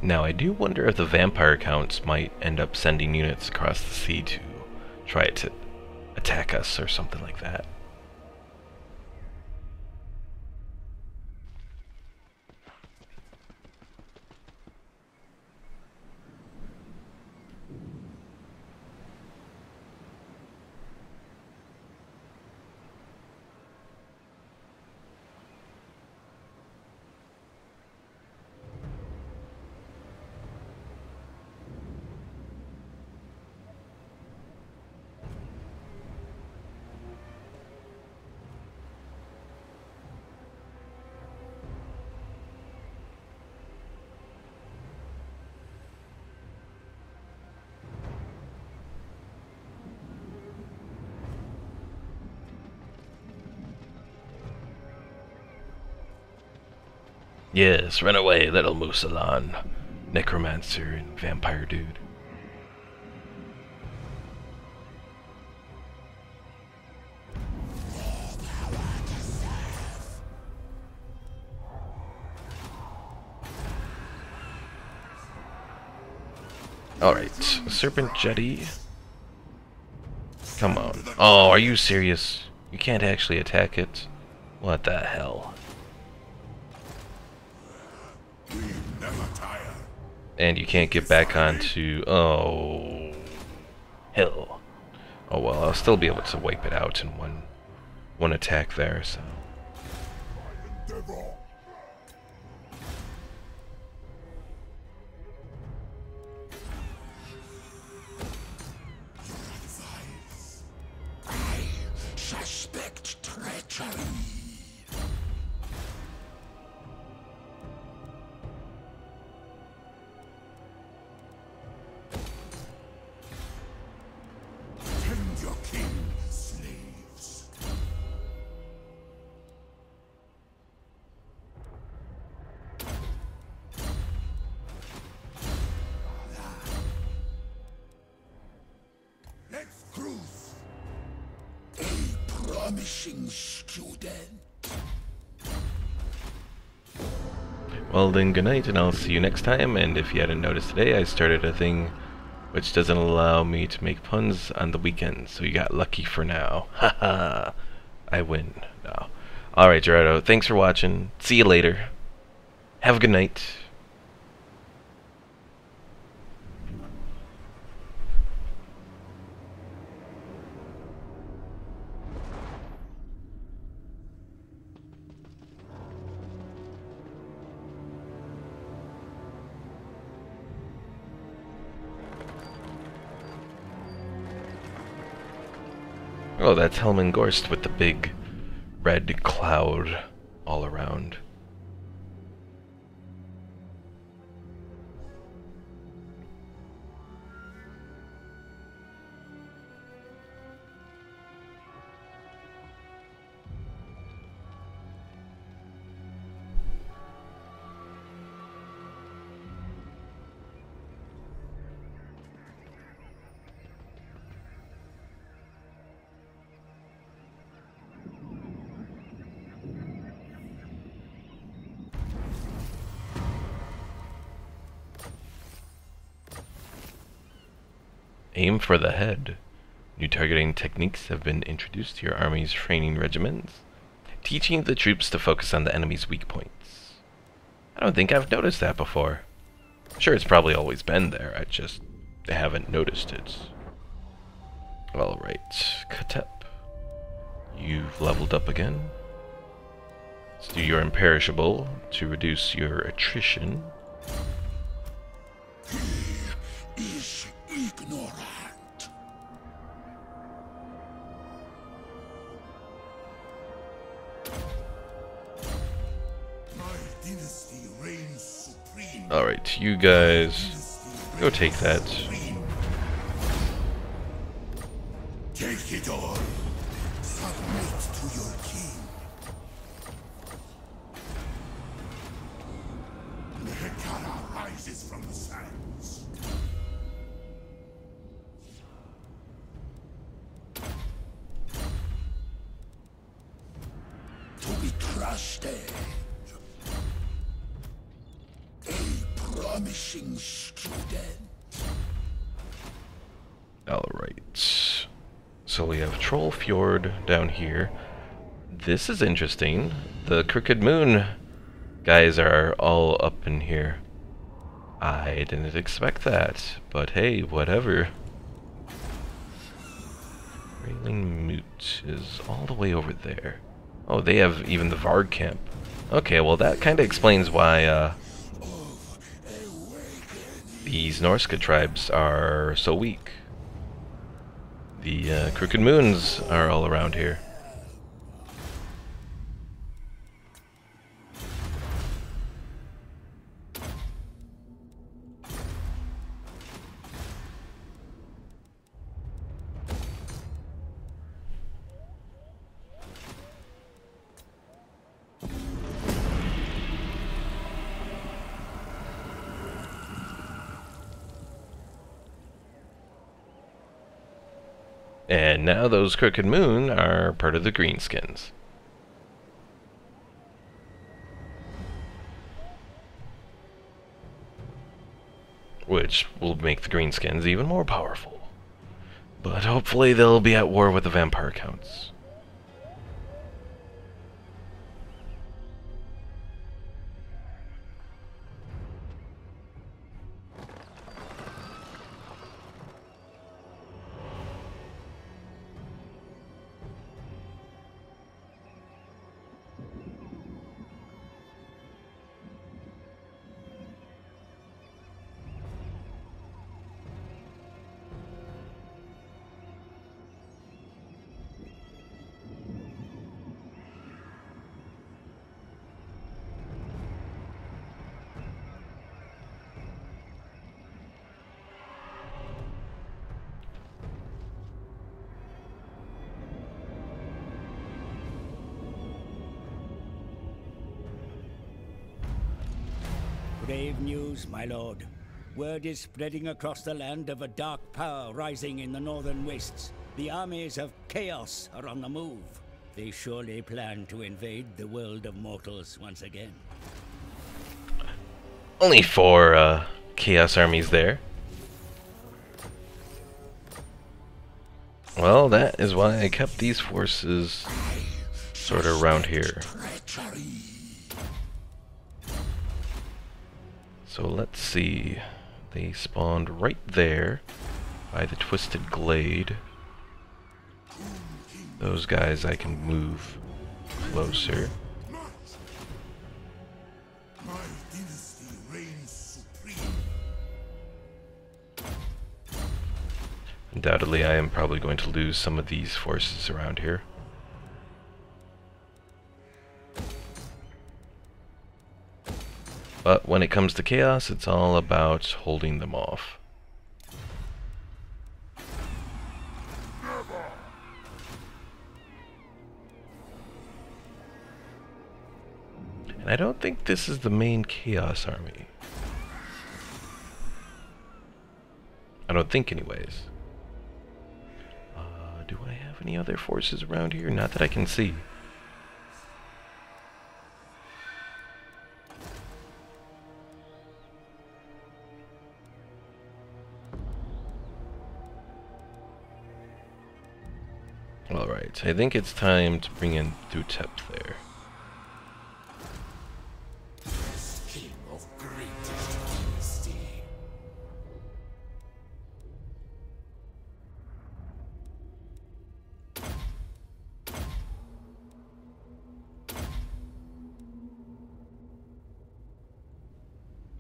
A: Now, I do wonder if the vampire counts might end up sending units across the sea to try to attack us or something like that. Yes, run away, little Musalon. Necromancer and vampire dude. Alright, Serpent Jetty. Come on. Oh, are you serious? You can't actually attack it? What the hell?
B: We never tire.
A: And you can't get back onto... Oh... Hell. Oh well, I'll still be able to wipe it out in one attack there, so...
B: Endeavor. I suspect treachery. Tend your king, slaves. Let's cruise. A promising student.
A: Well then, good night, and I'll see you next time, and if you hadn't noticed today, I started a thing which doesn't allow me to make puns on the weekends, so you got lucky for now. Haha, I win. No. Alright, Gerardo, thanks for watching. See you later. Have a good night. Oh, that's Helmengorst with the big red cloud all around. Aim for the head. New targeting techniques have been introduced to your army's training regiments, teaching the troops to focus on the enemy's weak points. I don't think I've noticed that before. Sure, it's probably always been there, I just haven't noticed it. Alright, Khatep. You've leveled up again. Let's do your imperishable to reduce your attrition.
B: He is ignorant. My dynasty reigns supreme.
A: Alright, you guys go take that.
B: Take it all. Submit to your king. Hekara rises from the sands. To be trusted. A promising student.
A: Alright. So we have Troll Fjord down here. This is interesting. The Crooked Moon guys are all up in here. I didn't expect that, but hey, whatever. Railing Moot is all the way over there. Oh, they have even the Varg camp. Okay, well that kind of explains why these Norsca tribes are so weak. The Crooked Moons are all around here. And now those Crooked Moon are part of the Greenskins. Which will make the Greenskins even more powerful. But hopefully they'll be at war with the Vampire Counts.
C: Grave news, my lord. Word is spreading across the land of a dark power rising in the northern wastes. The armies of chaos are on the move. They surely plan to invade the world of mortals once again.
A: Only 4 Chaos armies there. Well, that is why I kept these forces sort of around here. So let's see. They spawned right there by the Twisted Glade. Those guys I can move closer.
B: My dynasty reigns supreme.
A: Undoubtedly, I am probably going to lose some of these forces around here. But when it comes to chaos, it's all about holding them off. And I don't think this is the main chaos army. I don't think anyways. Do I have any other forces around here? Not that I can see. Alright, I think it's time to bring in Khatep there.
B: King of greatest dynasty.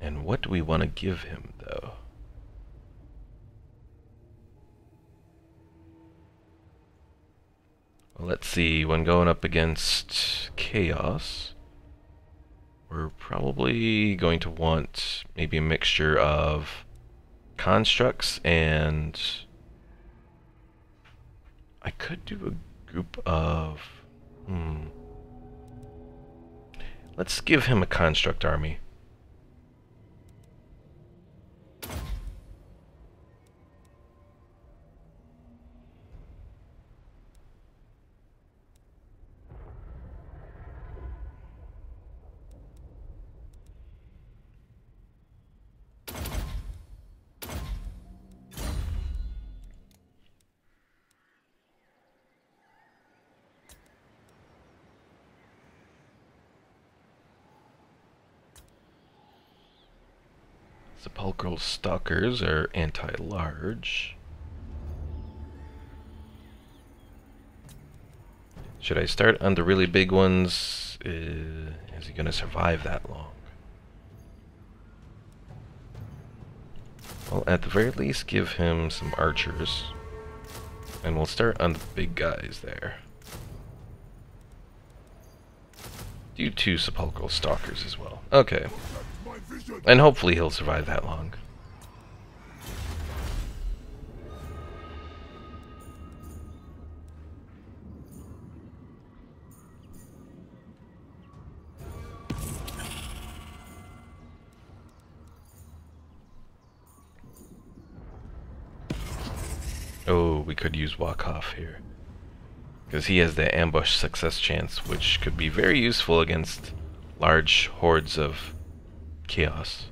A: And what do we want to give him, though? Well, let's see, when going up against Chaos, we're probably going to want maybe a mixture of constructs and... I could do a group of... Let's give him a construct army. Sepulchral Stalkers are anti-large. Should I start on the really big ones? Is he going to survive that long? Well, at the very least, give him some archers. And we'll start on the big guys there. Do 2 Sepulchral Stalkers as well. Okay. And hopefully he'll survive that long. Oh, we could use Walk-Off here. Because he has the ambush success chance, which could be very useful against large hordes of chaos.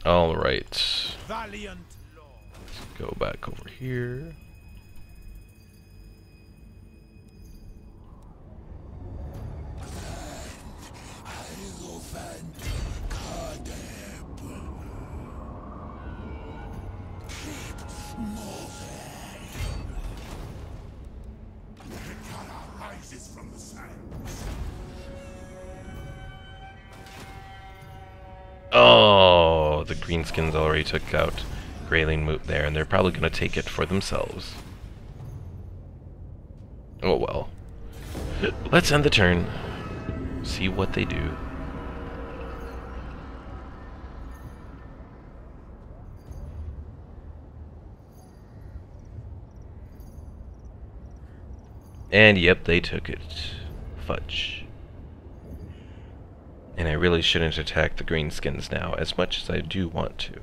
A: Alright. Let's go back over here. Oh, the greenskins already took out Grayling Moot there, and they're probably going to take it for themselves. Oh well. Let's end the turn. See what they do. And yep, they took it. Fudge. And I really shouldn't attack the greenskins now, as much as I do want to.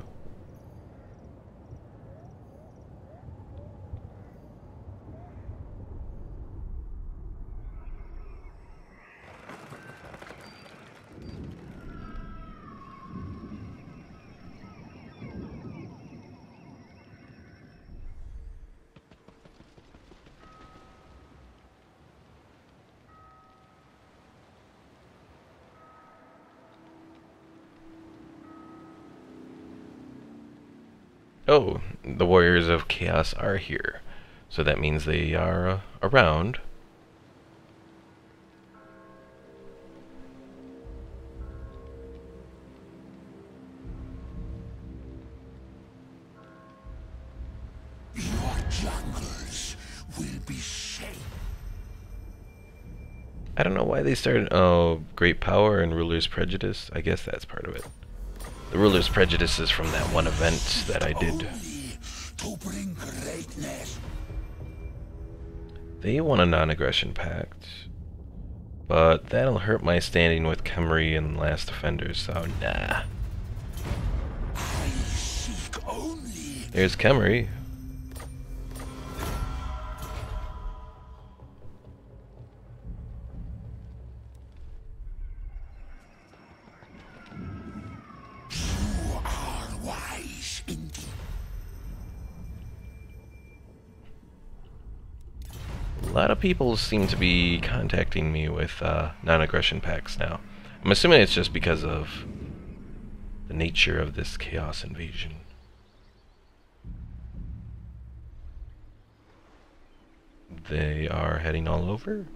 A: Oh, the Warriors of Chaos are here. So that means they are around.
B: Your jungles will be safe.
A: I don't know why they started... Oh, Great Power and Ruler's Prejudice. I guess that's part of it. The Ruler's Prejudice is from that one event that I did.
B: To bring greatness.
A: They want a non-aggression pact. But that'll hurt my standing with Khemri and Last Defenders, so nah.
B: I seek only.
A: There's Khemri. A lot of people seem to be contacting me with non-aggression pacts now. I'm assuming it's just because of the nature of this chaos invasion. They are heading all over.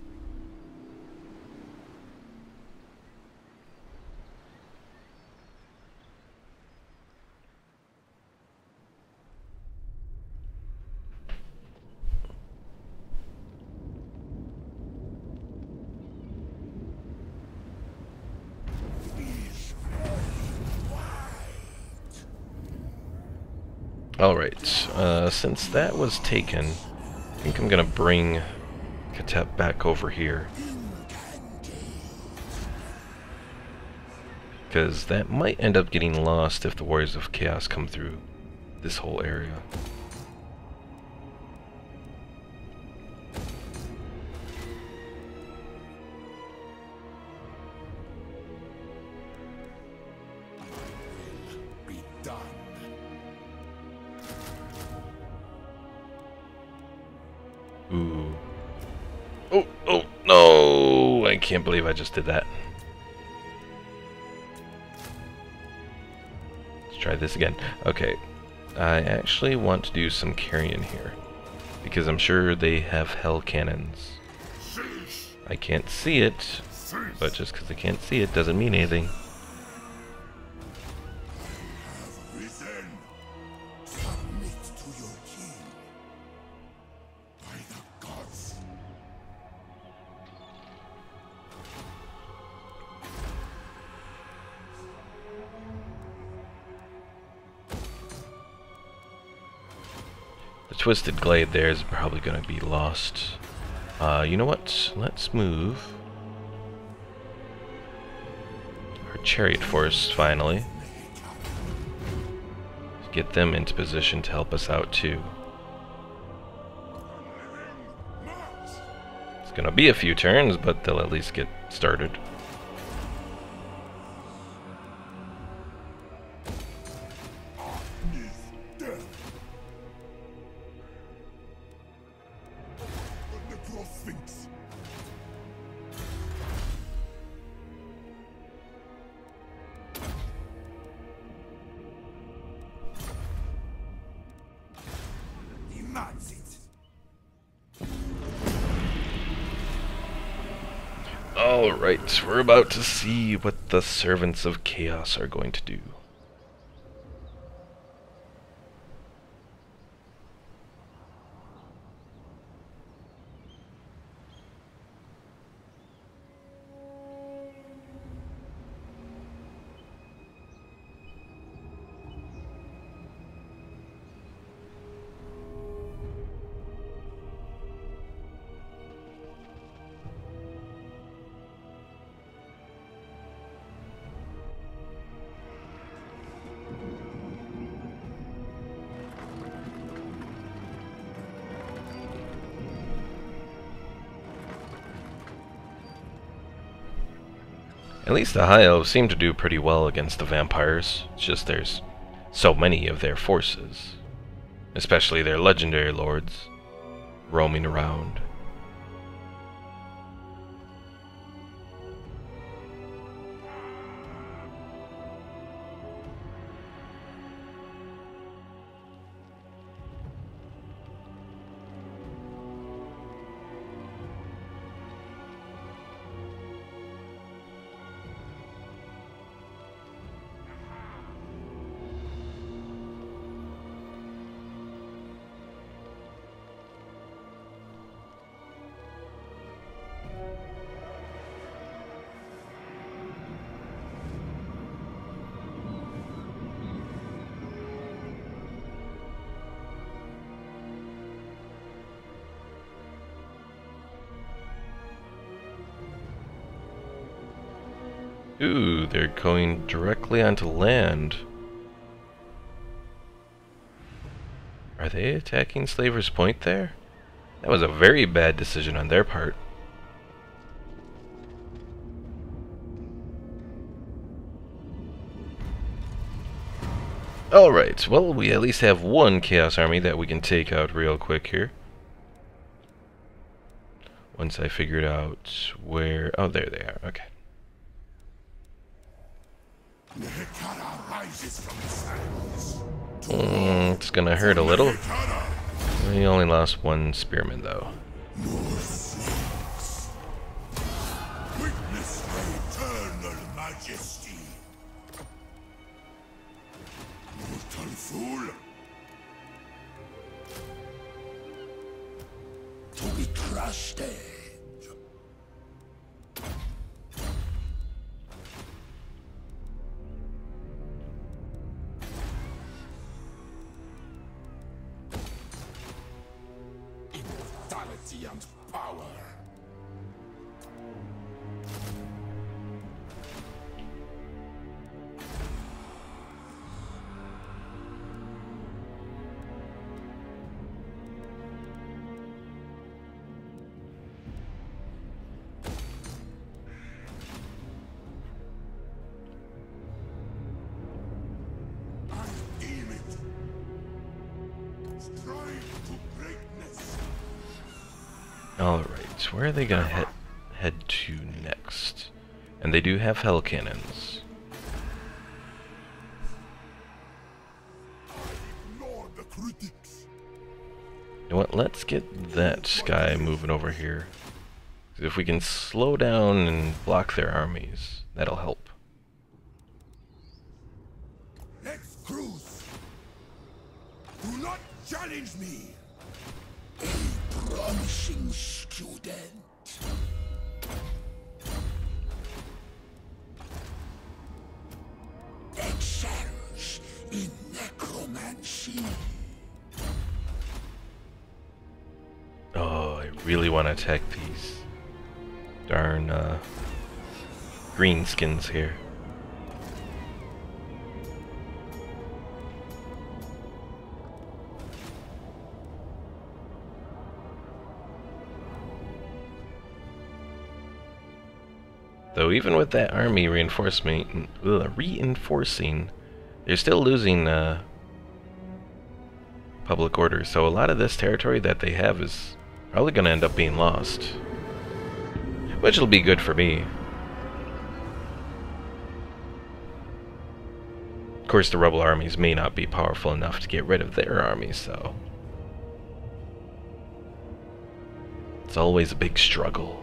A: Alright, since that was taken, I think I'm gonna bring Khatep back over here. Because that might end up getting lost if the Warriors of Chaos come through this whole area. Ooh. Oh, no! I can't believe I just did that. Let's try this again. Okay. I actually want to do some carrion here. Because I'm sure they have hell cannons. I can't see it, but just because I can't see it doesn't mean anything. The Twisted Glade there is probably going to be lost. You know what? Let's move our Chariot Force, finally. Get them into position to help us out, too. It's going to be a few turns, but they'll at least get started. Alright, we're about to see what the Servants of Chaos are going to do. At least the High Elves seem to do pretty well against the vampires. It's just there's so many of their forces, especially their legendary lords, roaming around. Ooh, they're going directly onto land. Are they attacking Slaver's Point there? That was a very bad decision on their part. Alright, well, we at least have one Chaos Army that we can take out real quick here. Once I figured out where... Oh, there they are. Okay.
B: Hekara rises from the sands.
A: It's gonna hurt a little. We only lost one spearman, though.
B: Witness my eternal majesty. Mortal fool. To be trusted. Immortality and power. I deem it. Strive to greatness.
A: Alright, where are they gonna head to next? And they do have hell cannons.
B: Ignore the critics.
A: You know what, let's get that guy moving over here. 'Cause if we can slow down and block their armies, that'll help.
B: Let's cruise. Do not challenge me. A promising student. Excels in necromancy.
A: Oh, I really want to attack these darn greenskins here. Though even with that army reinforcing, they're still losing public order. So a lot of this territory that they have is probably going to end up being lost, which will be good for me. Of course, the rebel armies may not be powerful enough to get rid of their armies, so it's always a big struggle.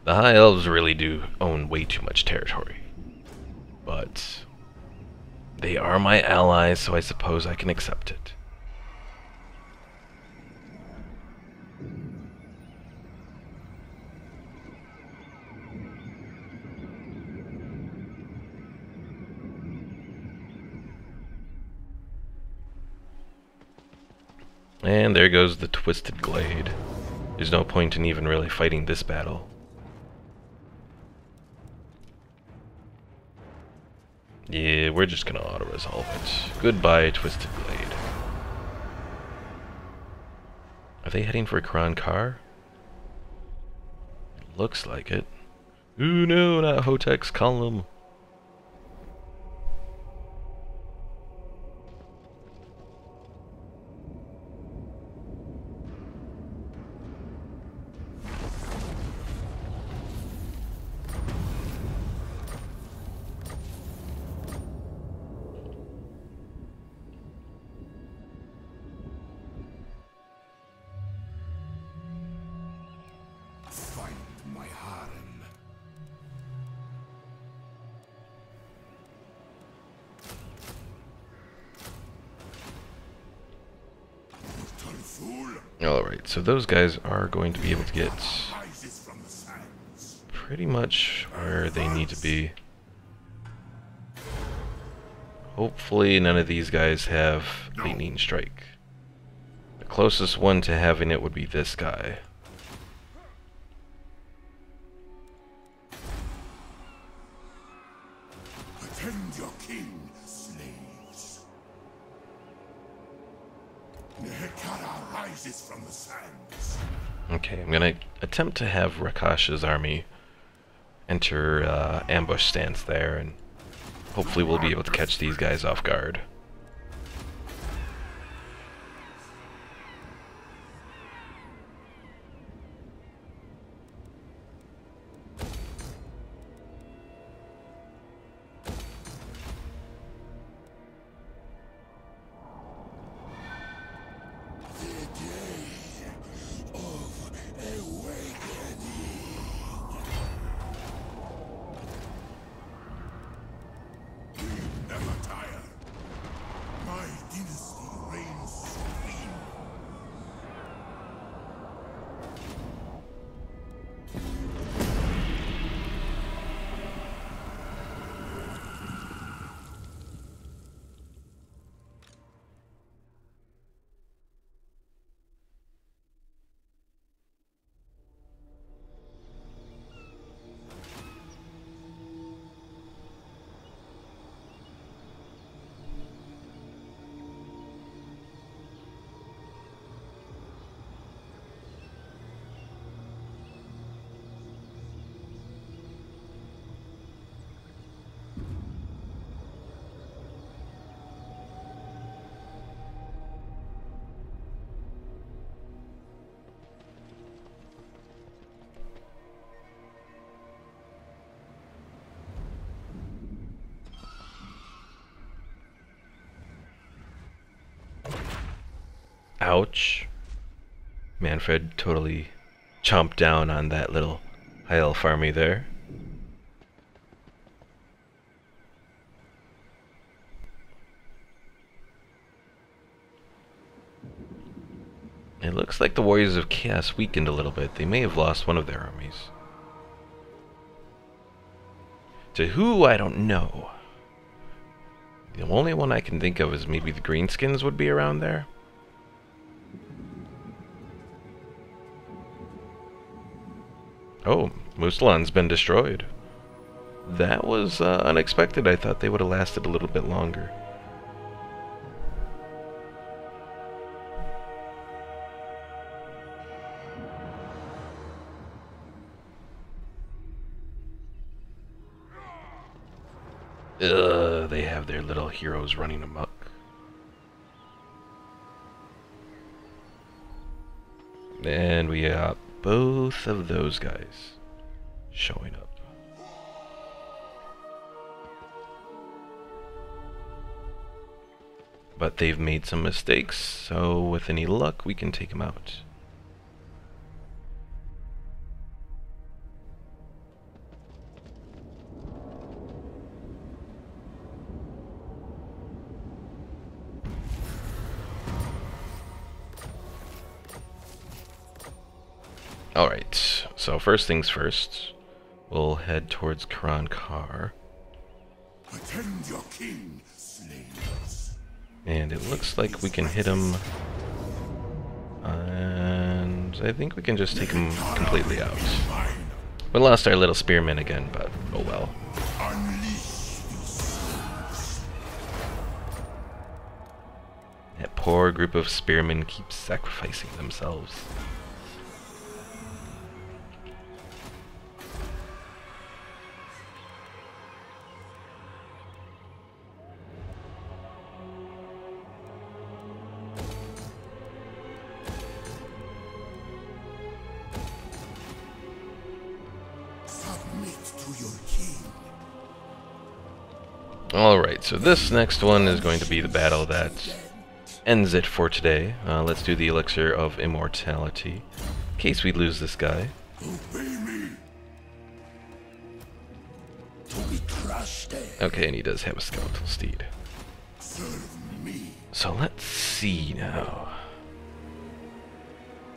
A: The High Elves really do own way too much territory. But they are my allies, so I suppose I can accept it. And there goes the Twisted Glade. There's no point in even really fighting this battle. Yeah, we're just gonna auto-resolve it. Goodbye, Twisted Glade. Are they heading for Kron Kar? Looks like it. Ooh, no, not Hotek's column. Alright, so those guys are going to be able to get
B: Rises from the sands.
A: pretty much where they need to be. Hopefully none of these guys have Lightning Strike. The closest one to having it would be this guy.
B: Attend your king, slaves. Nehekara rises from the sands.
A: Okay, I'm gonna attempt to have Rakash's army enter ambush stance there, and hopefully we'll be able to catch these guys off guard.
B: Never tire. My dynasty reigns supreme.
A: Ouch. Manfred totally chomped down on that little high elf army there. It looks like the Warriors of Chaos weakened a little bit. They may have lost one of their armies. To who, I don't know. The only one I can think of is maybe the Greenskins would be around there. Oh, Mustalan's been destroyed. That was unexpected. I thought they would have lasted a little bit longer. Ugh, they have their little heroes running amok. And we got both of those guys showing up. But they've made some mistakes, so with any luck we can take them out. Alright, so first things first, we'll head towards Karan Kar.
B: Attend your king, slaves.
A: And it looks like we can hit him. And I think we can just take him completely out.
B: Mine.
A: We lost our little spearmen again, but oh well.
B: Unleash these slaves.
A: That poor group of spearmen keeps sacrificing themselves.
B: Submit to your king.
A: Alright, so this next one is going to be the battle that ends it for today. Let's do the Elixir of Immortality, in case we lose this guy.
B: Obey me. To be crushed.
A: Okay, and he does have a skeletal steed.
B: Serve me.
A: So let's see now.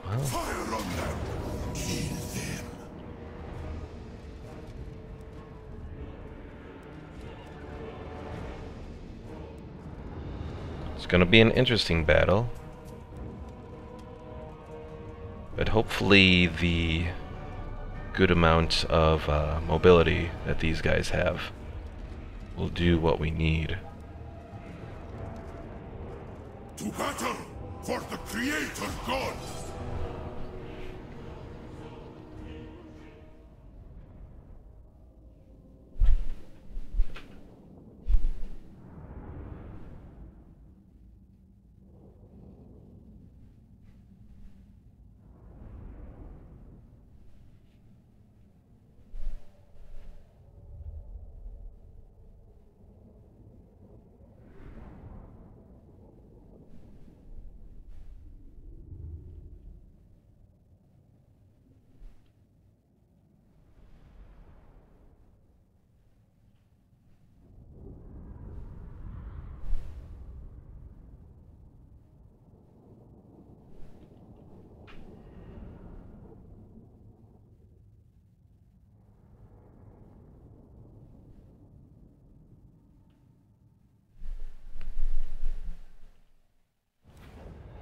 A: Well,
B: Fire on them! Kill them!
A: it's going to be an interesting battle. But hopefully the good amount of mobility that these guys have will do what we need.
B: To battle for the Creator God!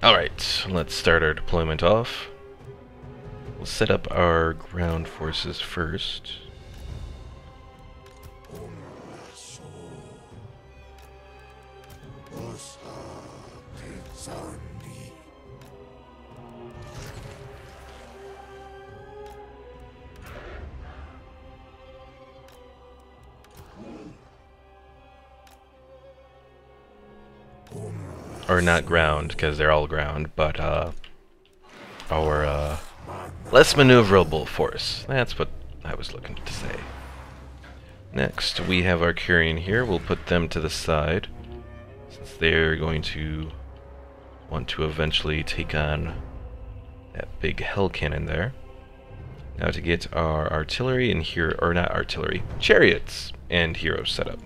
A: Alright, let's start our deployment off. We'll set up our ground forces first. Or not ground, because they're all ground, but our less maneuverable force. That's what I was looking to say. Next, we have our Curian here. We'll put them to the side, since they're going to want to eventually take on that big hell cannon there. Now to get our artillery and here, or not artillery, chariots and heroes set up.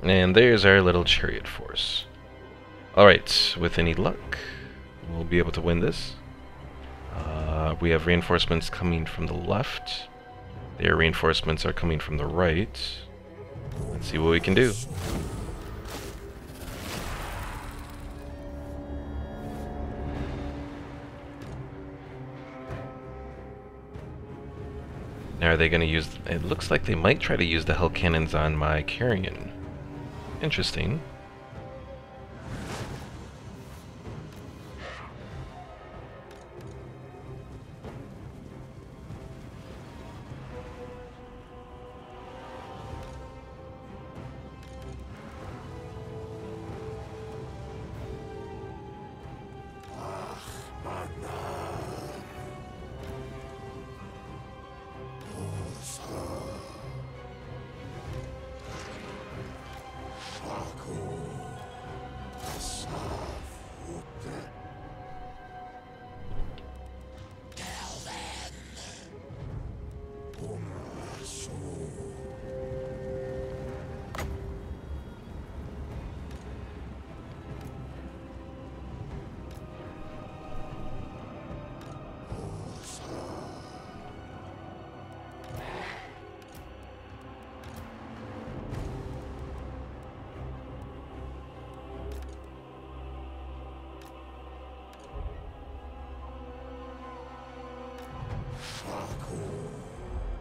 A: And there's our little chariot force. Alright, with any luck, we'll be able to win this. We have reinforcements coming from the left. Their reinforcements are coming from the right. Let's see what we can do. Now are they going to use... It looks like they might try to use the hell cannons on my Curian. Interesting.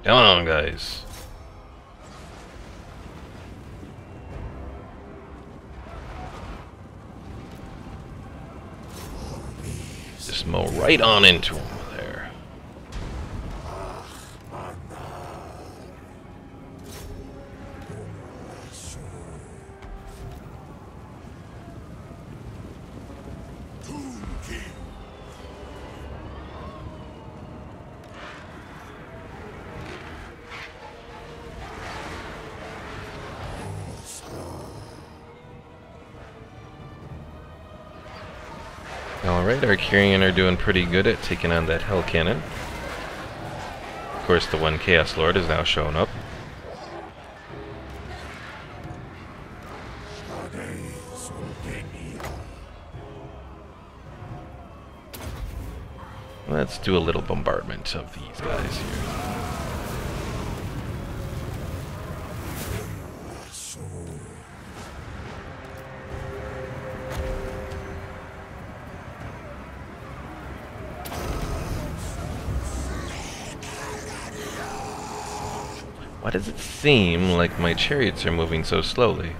A: Come on, guys. Just mow right on into him there. Alright, our Kyrian are doing pretty good at taking on that Hell Cannon. Of course, the one Chaos Lord is now showing up. Let's do a little bombardment of these guys here. Why does it seem like my chariots are moving so slowly?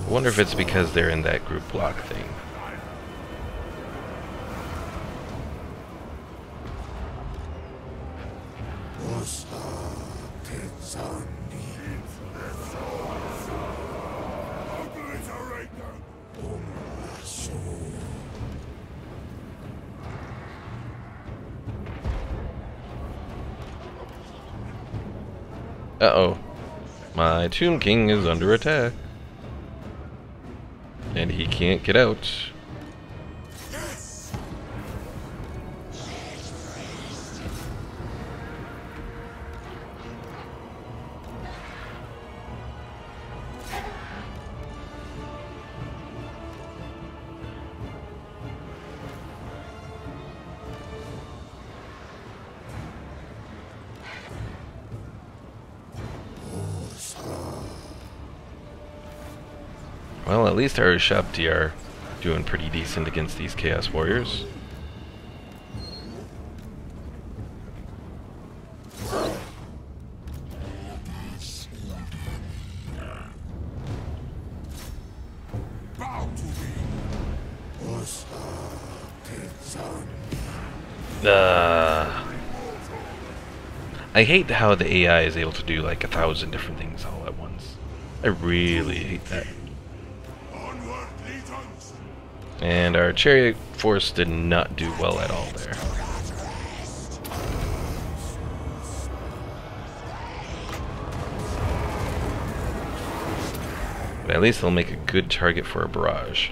A: I wonder if it's because they're in that group block thing. Uh-oh. My Tomb King is under attack. And he can't get out. Well, at least our Shabti are doing pretty decent against these Chaos Warriors. I hate how the AI is able to do like 1,000 different things all at once. I really hate that. And our chariot force did not do well at all there. But at least they'll make a good target for a barrage.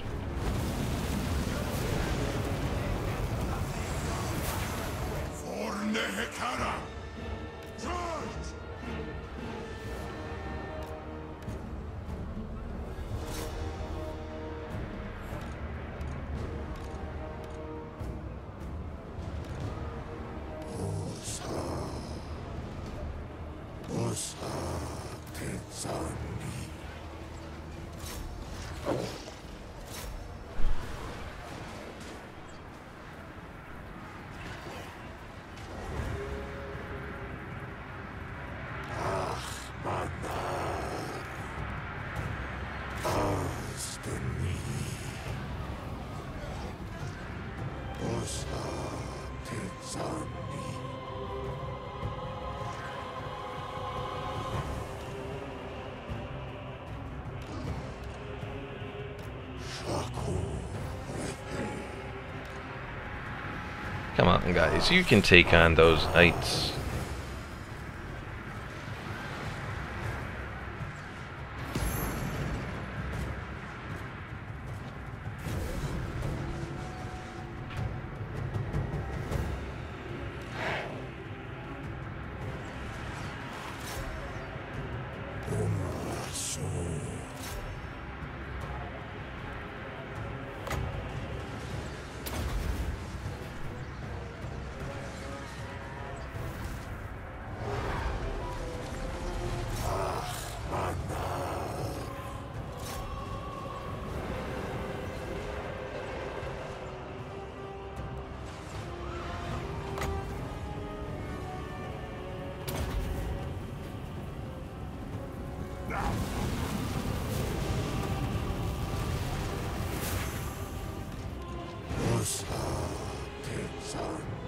A: Come on, guys, you can take on those knights.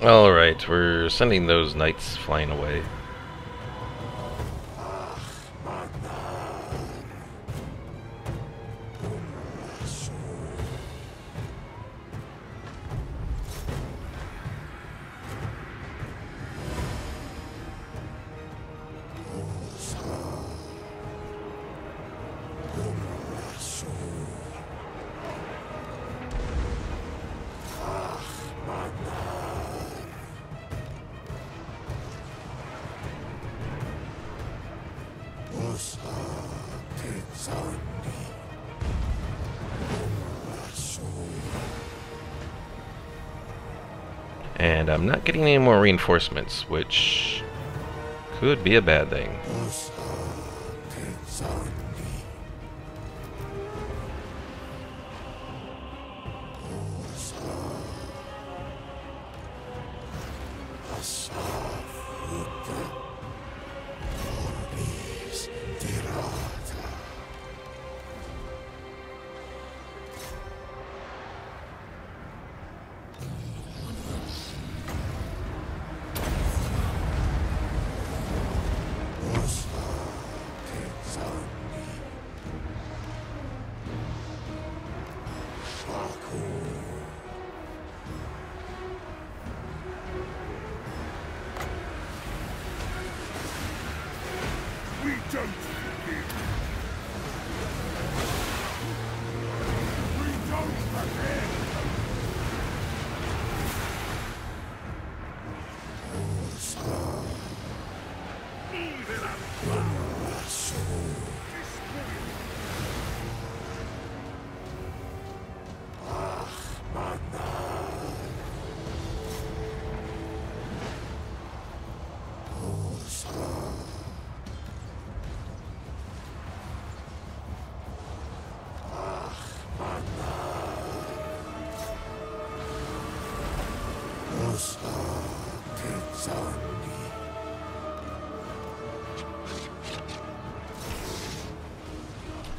A: Alright, we're sending those knights flying away. And I'm not getting any more reinforcements, which could be a bad thing.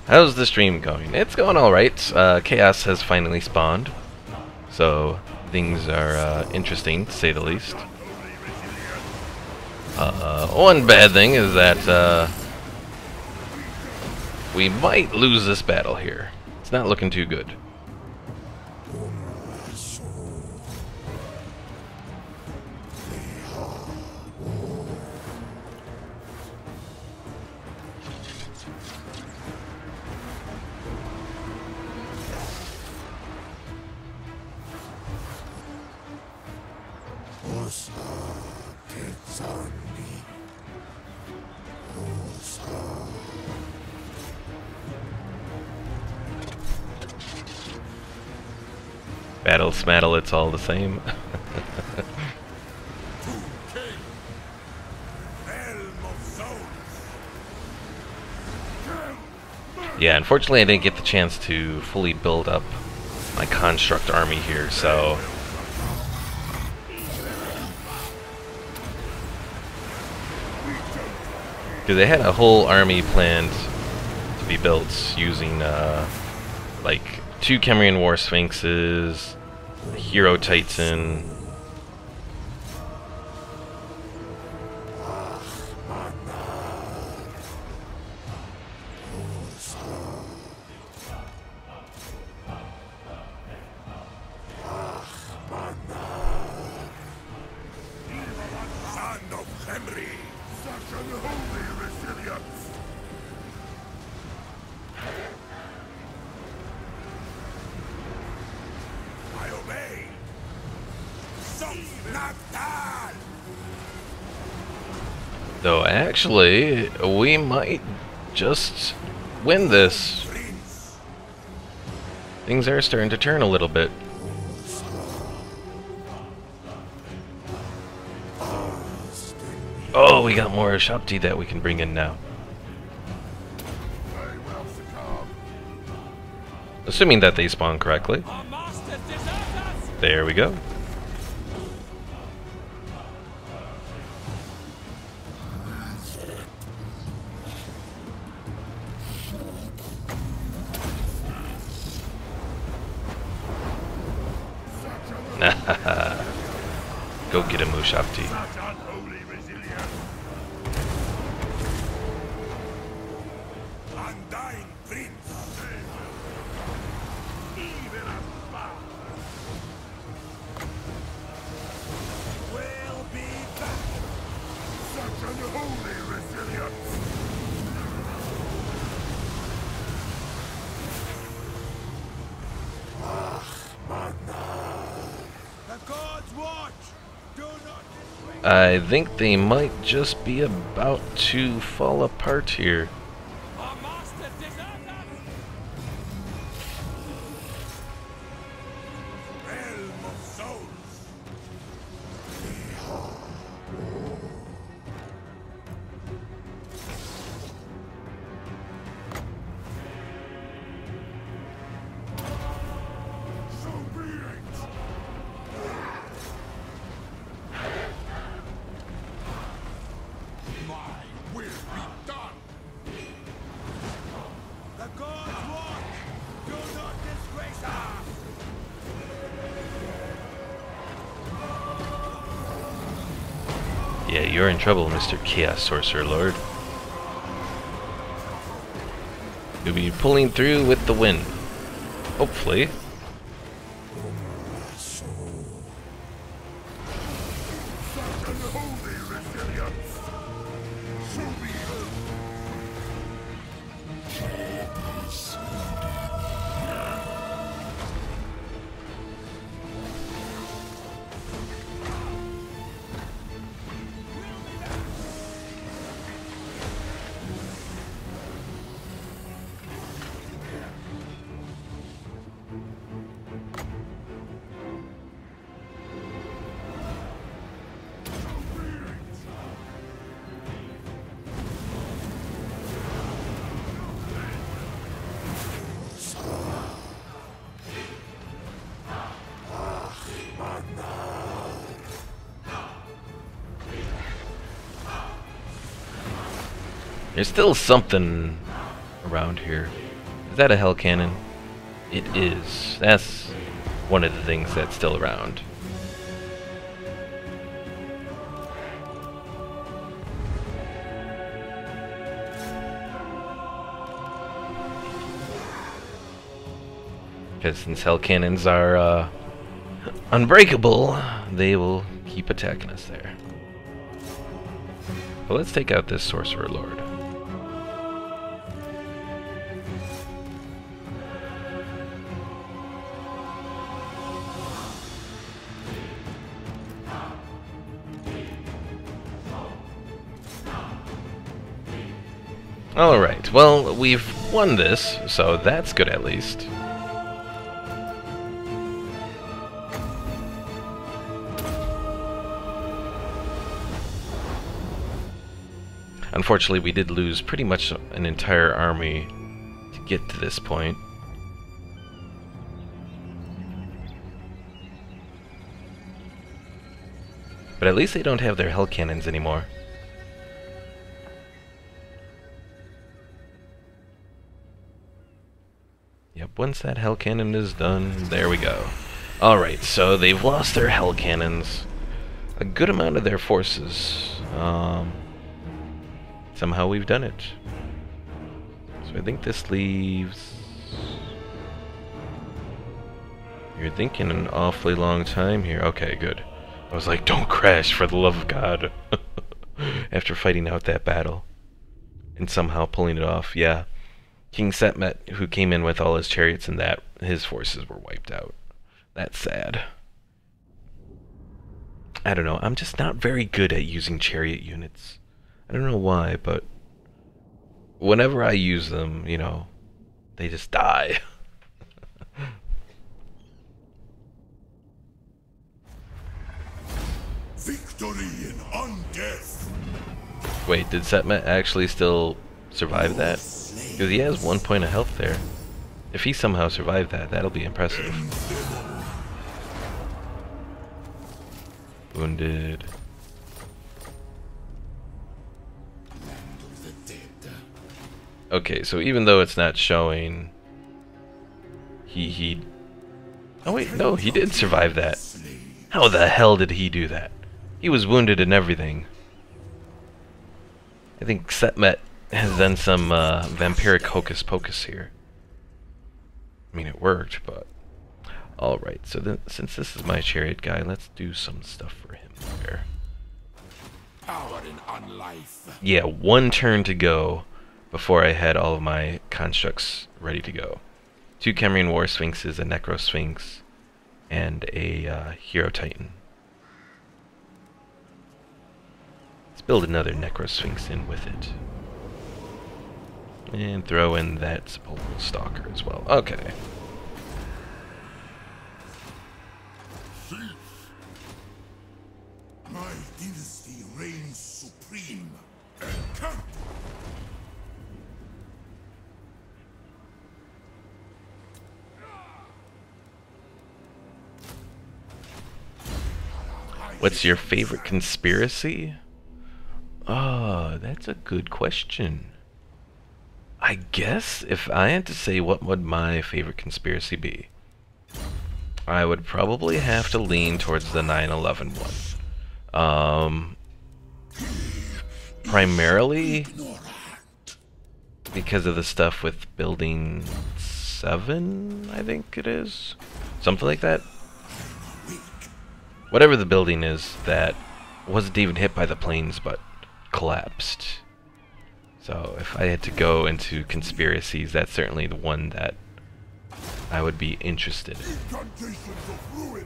A: How's the stream going? It's going alright. Chaos has finally spawned, so things are interesting, to say the least. One bad thing is that we might lose this battle here. It's not looking too good. Battle smaddle, it's all the same. Yeah, unfortunately I didn't get the chance to fully build up my construct army here, so... Because they had a whole army planned to be built using, like, 2 Kemrian War Sphinxes, a Hero Titan. Though actually, we might just win this. Things are starting to turn a little bit. Oh, we got more Shopti that we can bring in now. Assuming that they spawn correctly. There we go. Go get him, Mushafti. I think they might just be about to fall apart here. Yeah, you're in trouble, Mr. Chaos Sorcerer Lord. You'll be pulling through with the wind. Hopefully. There's still something around here. Is that a hell cannon? It is. That's one of the things that's still around. Because since hell cannons are unbreakable, they will keep attacking us there. But let's take out this Sorcerer Lord. Alright, well, we've won this, so that's good at least. Unfortunately, we did lose pretty much an entire army to get to this point. But at least they don't have their hell cannons anymore. Yep, once that hell cannon is done, there we go. Alright, so they've lost their hell cannons. A good amount of their forces. Somehow we've done it. So I think this leaves... You're thinking an awfully long time here. Okay, good. I was like, don't crash for the love of God. After fighting out that battle. And somehow pulling it off, yeah. King Setmet, who came in with all his chariots and that, his forces were wiped out. That's sad. I don't know, I'm just not very good at using chariot units. I don't know why, but whenever I use them, you know, they just die.
B: Victory in undeath.
A: Wait, did Setmet actually still survive that? Because he has 1 point of health there. If he somehow survived that, that'll be impressive. Wounded. Okay, so even though it's not showing, he... Oh wait, no, he did survive that. How the hell did he do that? He was wounded and everything. I think Setmet has done some vampiric hocus pocus here. I mean, it worked, but... Alright, so then, since this is my chariot guy, let's do some stuff for him there.
B: Power in unlife.
A: Yeah, 1 turn to go before I had all of my constructs ready to go. 2 Cambrian War Sphinxes, a Necro Sphinx, and a Hero Titan. Let's build another Necro Sphinx in with it. And throw in that Sepulchral Stalker as well. Okay.
B: My dynasty reigns supreme. Encamp!
A: What's your favorite conspiracy? Oh, that's a good question. I guess if I had to say what would my favorite conspiracy be, I would probably have to lean towards the 9/11 one. primarily because of the stuff with building 7, I think it is. Something like that. Whatever the building is that wasn't even hit by the planes but collapsed. So if I had to go into conspiracies, that's certainly the one that I would be interested in.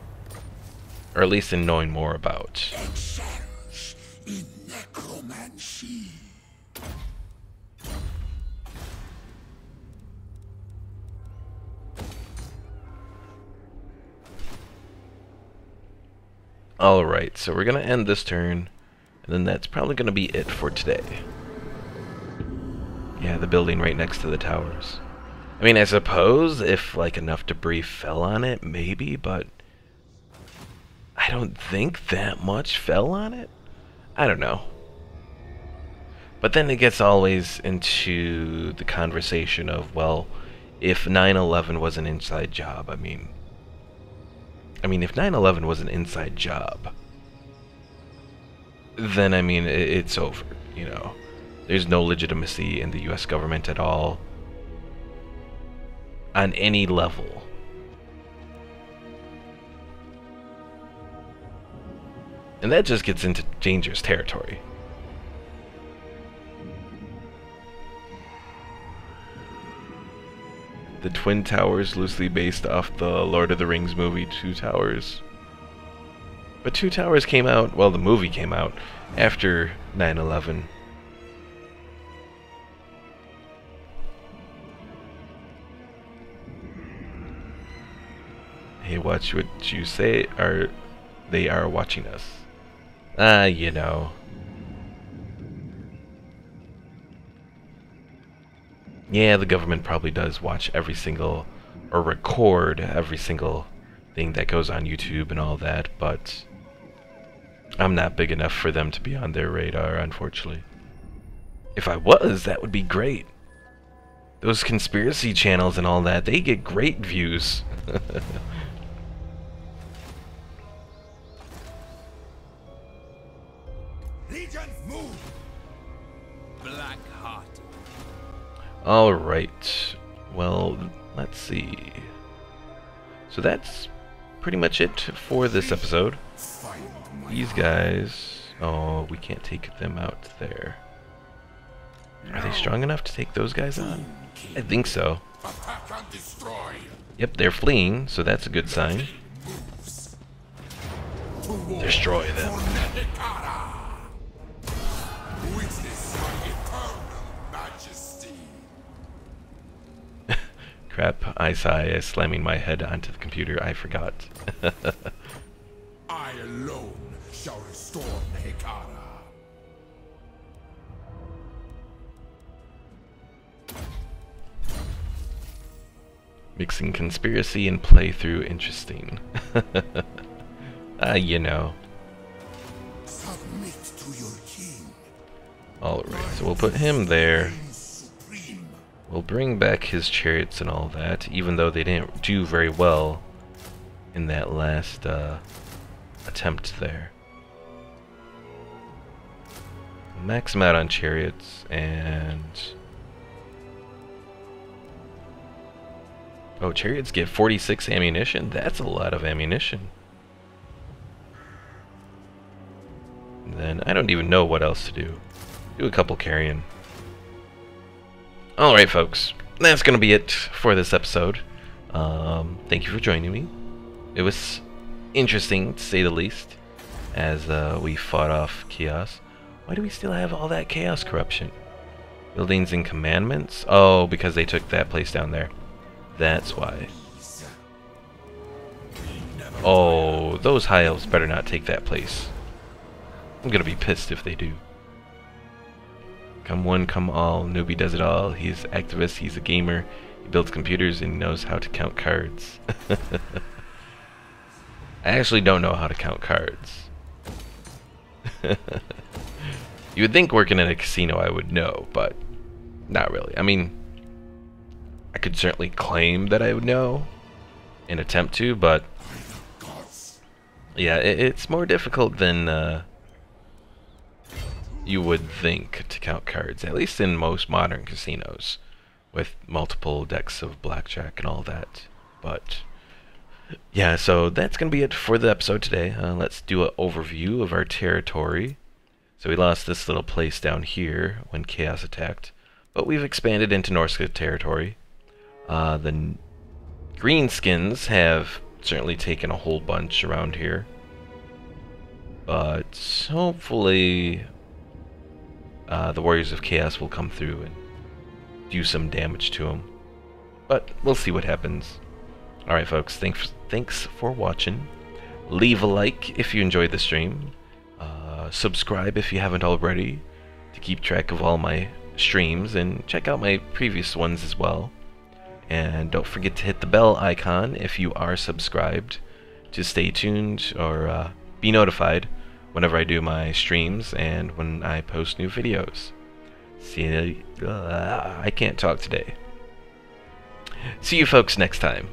A: Or at least in knowing more about.
B: Excels in necromancy.
A: Alright, so we're gonna end this turn, and then that's probably gonna be it for today. Yeah, the building right next to the towers. I mean, I suppose if like enough debris fell on it, maybe, but I don't think that much fell on it. I don't know. But then it gets always into the conversation of, well, if 9/11 was an inside job, I mean, if 9/11 was an inside job, then I mean, it's over, you know. There's no legitimacy in the US government at all, on any level. And that just gets into dangerous territory. The Twin Towers, loosely based off the Lord of the Rings movie, Two Towers. But Two Towers came out, well, the movie came out after 9/11. Hey, watch what you say, they are watching us. You know. Yeah, the government probably does watch every single, or record every single thing that goes on YouTube and all that, but I'm not big enough for them to be on their radar, unfortunately. If I was, that would be great. Those conspiracy channels and all that, they get great views.
B: Legion, move!
C: Black Heart.
A: Alright, well, let's see. So that's pretty much it for this episode. These guys, oh, we can't take them out there. Are they strong enough to take those guys on? I think so.
B: Attack and destroy.
A: Yep, they're fleeing, so that's a good sign. Destroy them.
B: Witness my eternal majesty.
A: Crap, I sigh, slamming my head onto the computer, I forgot.
B: I alone shall restore Naggarond.
A: Mixing conspiracy and playthrough interesting. You know.
B: Submit to your king.
A: Alright, so we'll put him there.
B: Supreme.
A: We'll bring back his chariots and all that, even though they didn't do very well in that last attempt there. Max him out on chariots, and... oh, chariots get 46 ammunition? That's a lot of ammunition. And then, I don't even know what else to do. Do a couple carrion. Alright folks, that's going to be it for this episode. Thank you for joining me. It was interesting, to say the least, as we fought off chaos. Why do we still have all that chaos corruption? Buildings and commandments? Oh, because they took that place down there. That's why. Oh, those high elves better not take that place. I'm gonna be pissed if they do. Come one, come all, newbie does it all. He's an activist, he's a gamer, he builds computers and knows how to count cards. I actually don't know how to count cards. You would think working at a casino I would know, but not really. I mean, I could certainly claim that I would know and attempt to, but yeah, it's more difficult than you would think to count cards, at least in most modern casinos, with multiple decks of blackjack and all that. But yeah, so that's going to be it for the episode today. Let's do an overview of our territory. So we lost this little place down here when Chaos attacked, but we've expanded into Norsca territory. The greenskins have certainly taken a whole bunch around here, but hopefully the Warriors of Chaos will come through and do some damage to them. But we'll see what happens. Alright folks, thanks for watching. Leave a like if you enjoyed the stream. Subscribe if you haven't already to keep track of all my streams, and check out my previous ones as well. And don't forget to hit the bell icon if you are subscribed to stay tuned or be notified whenever I do my streams and when I post new videos. See, I can't talk today. See you folks next time.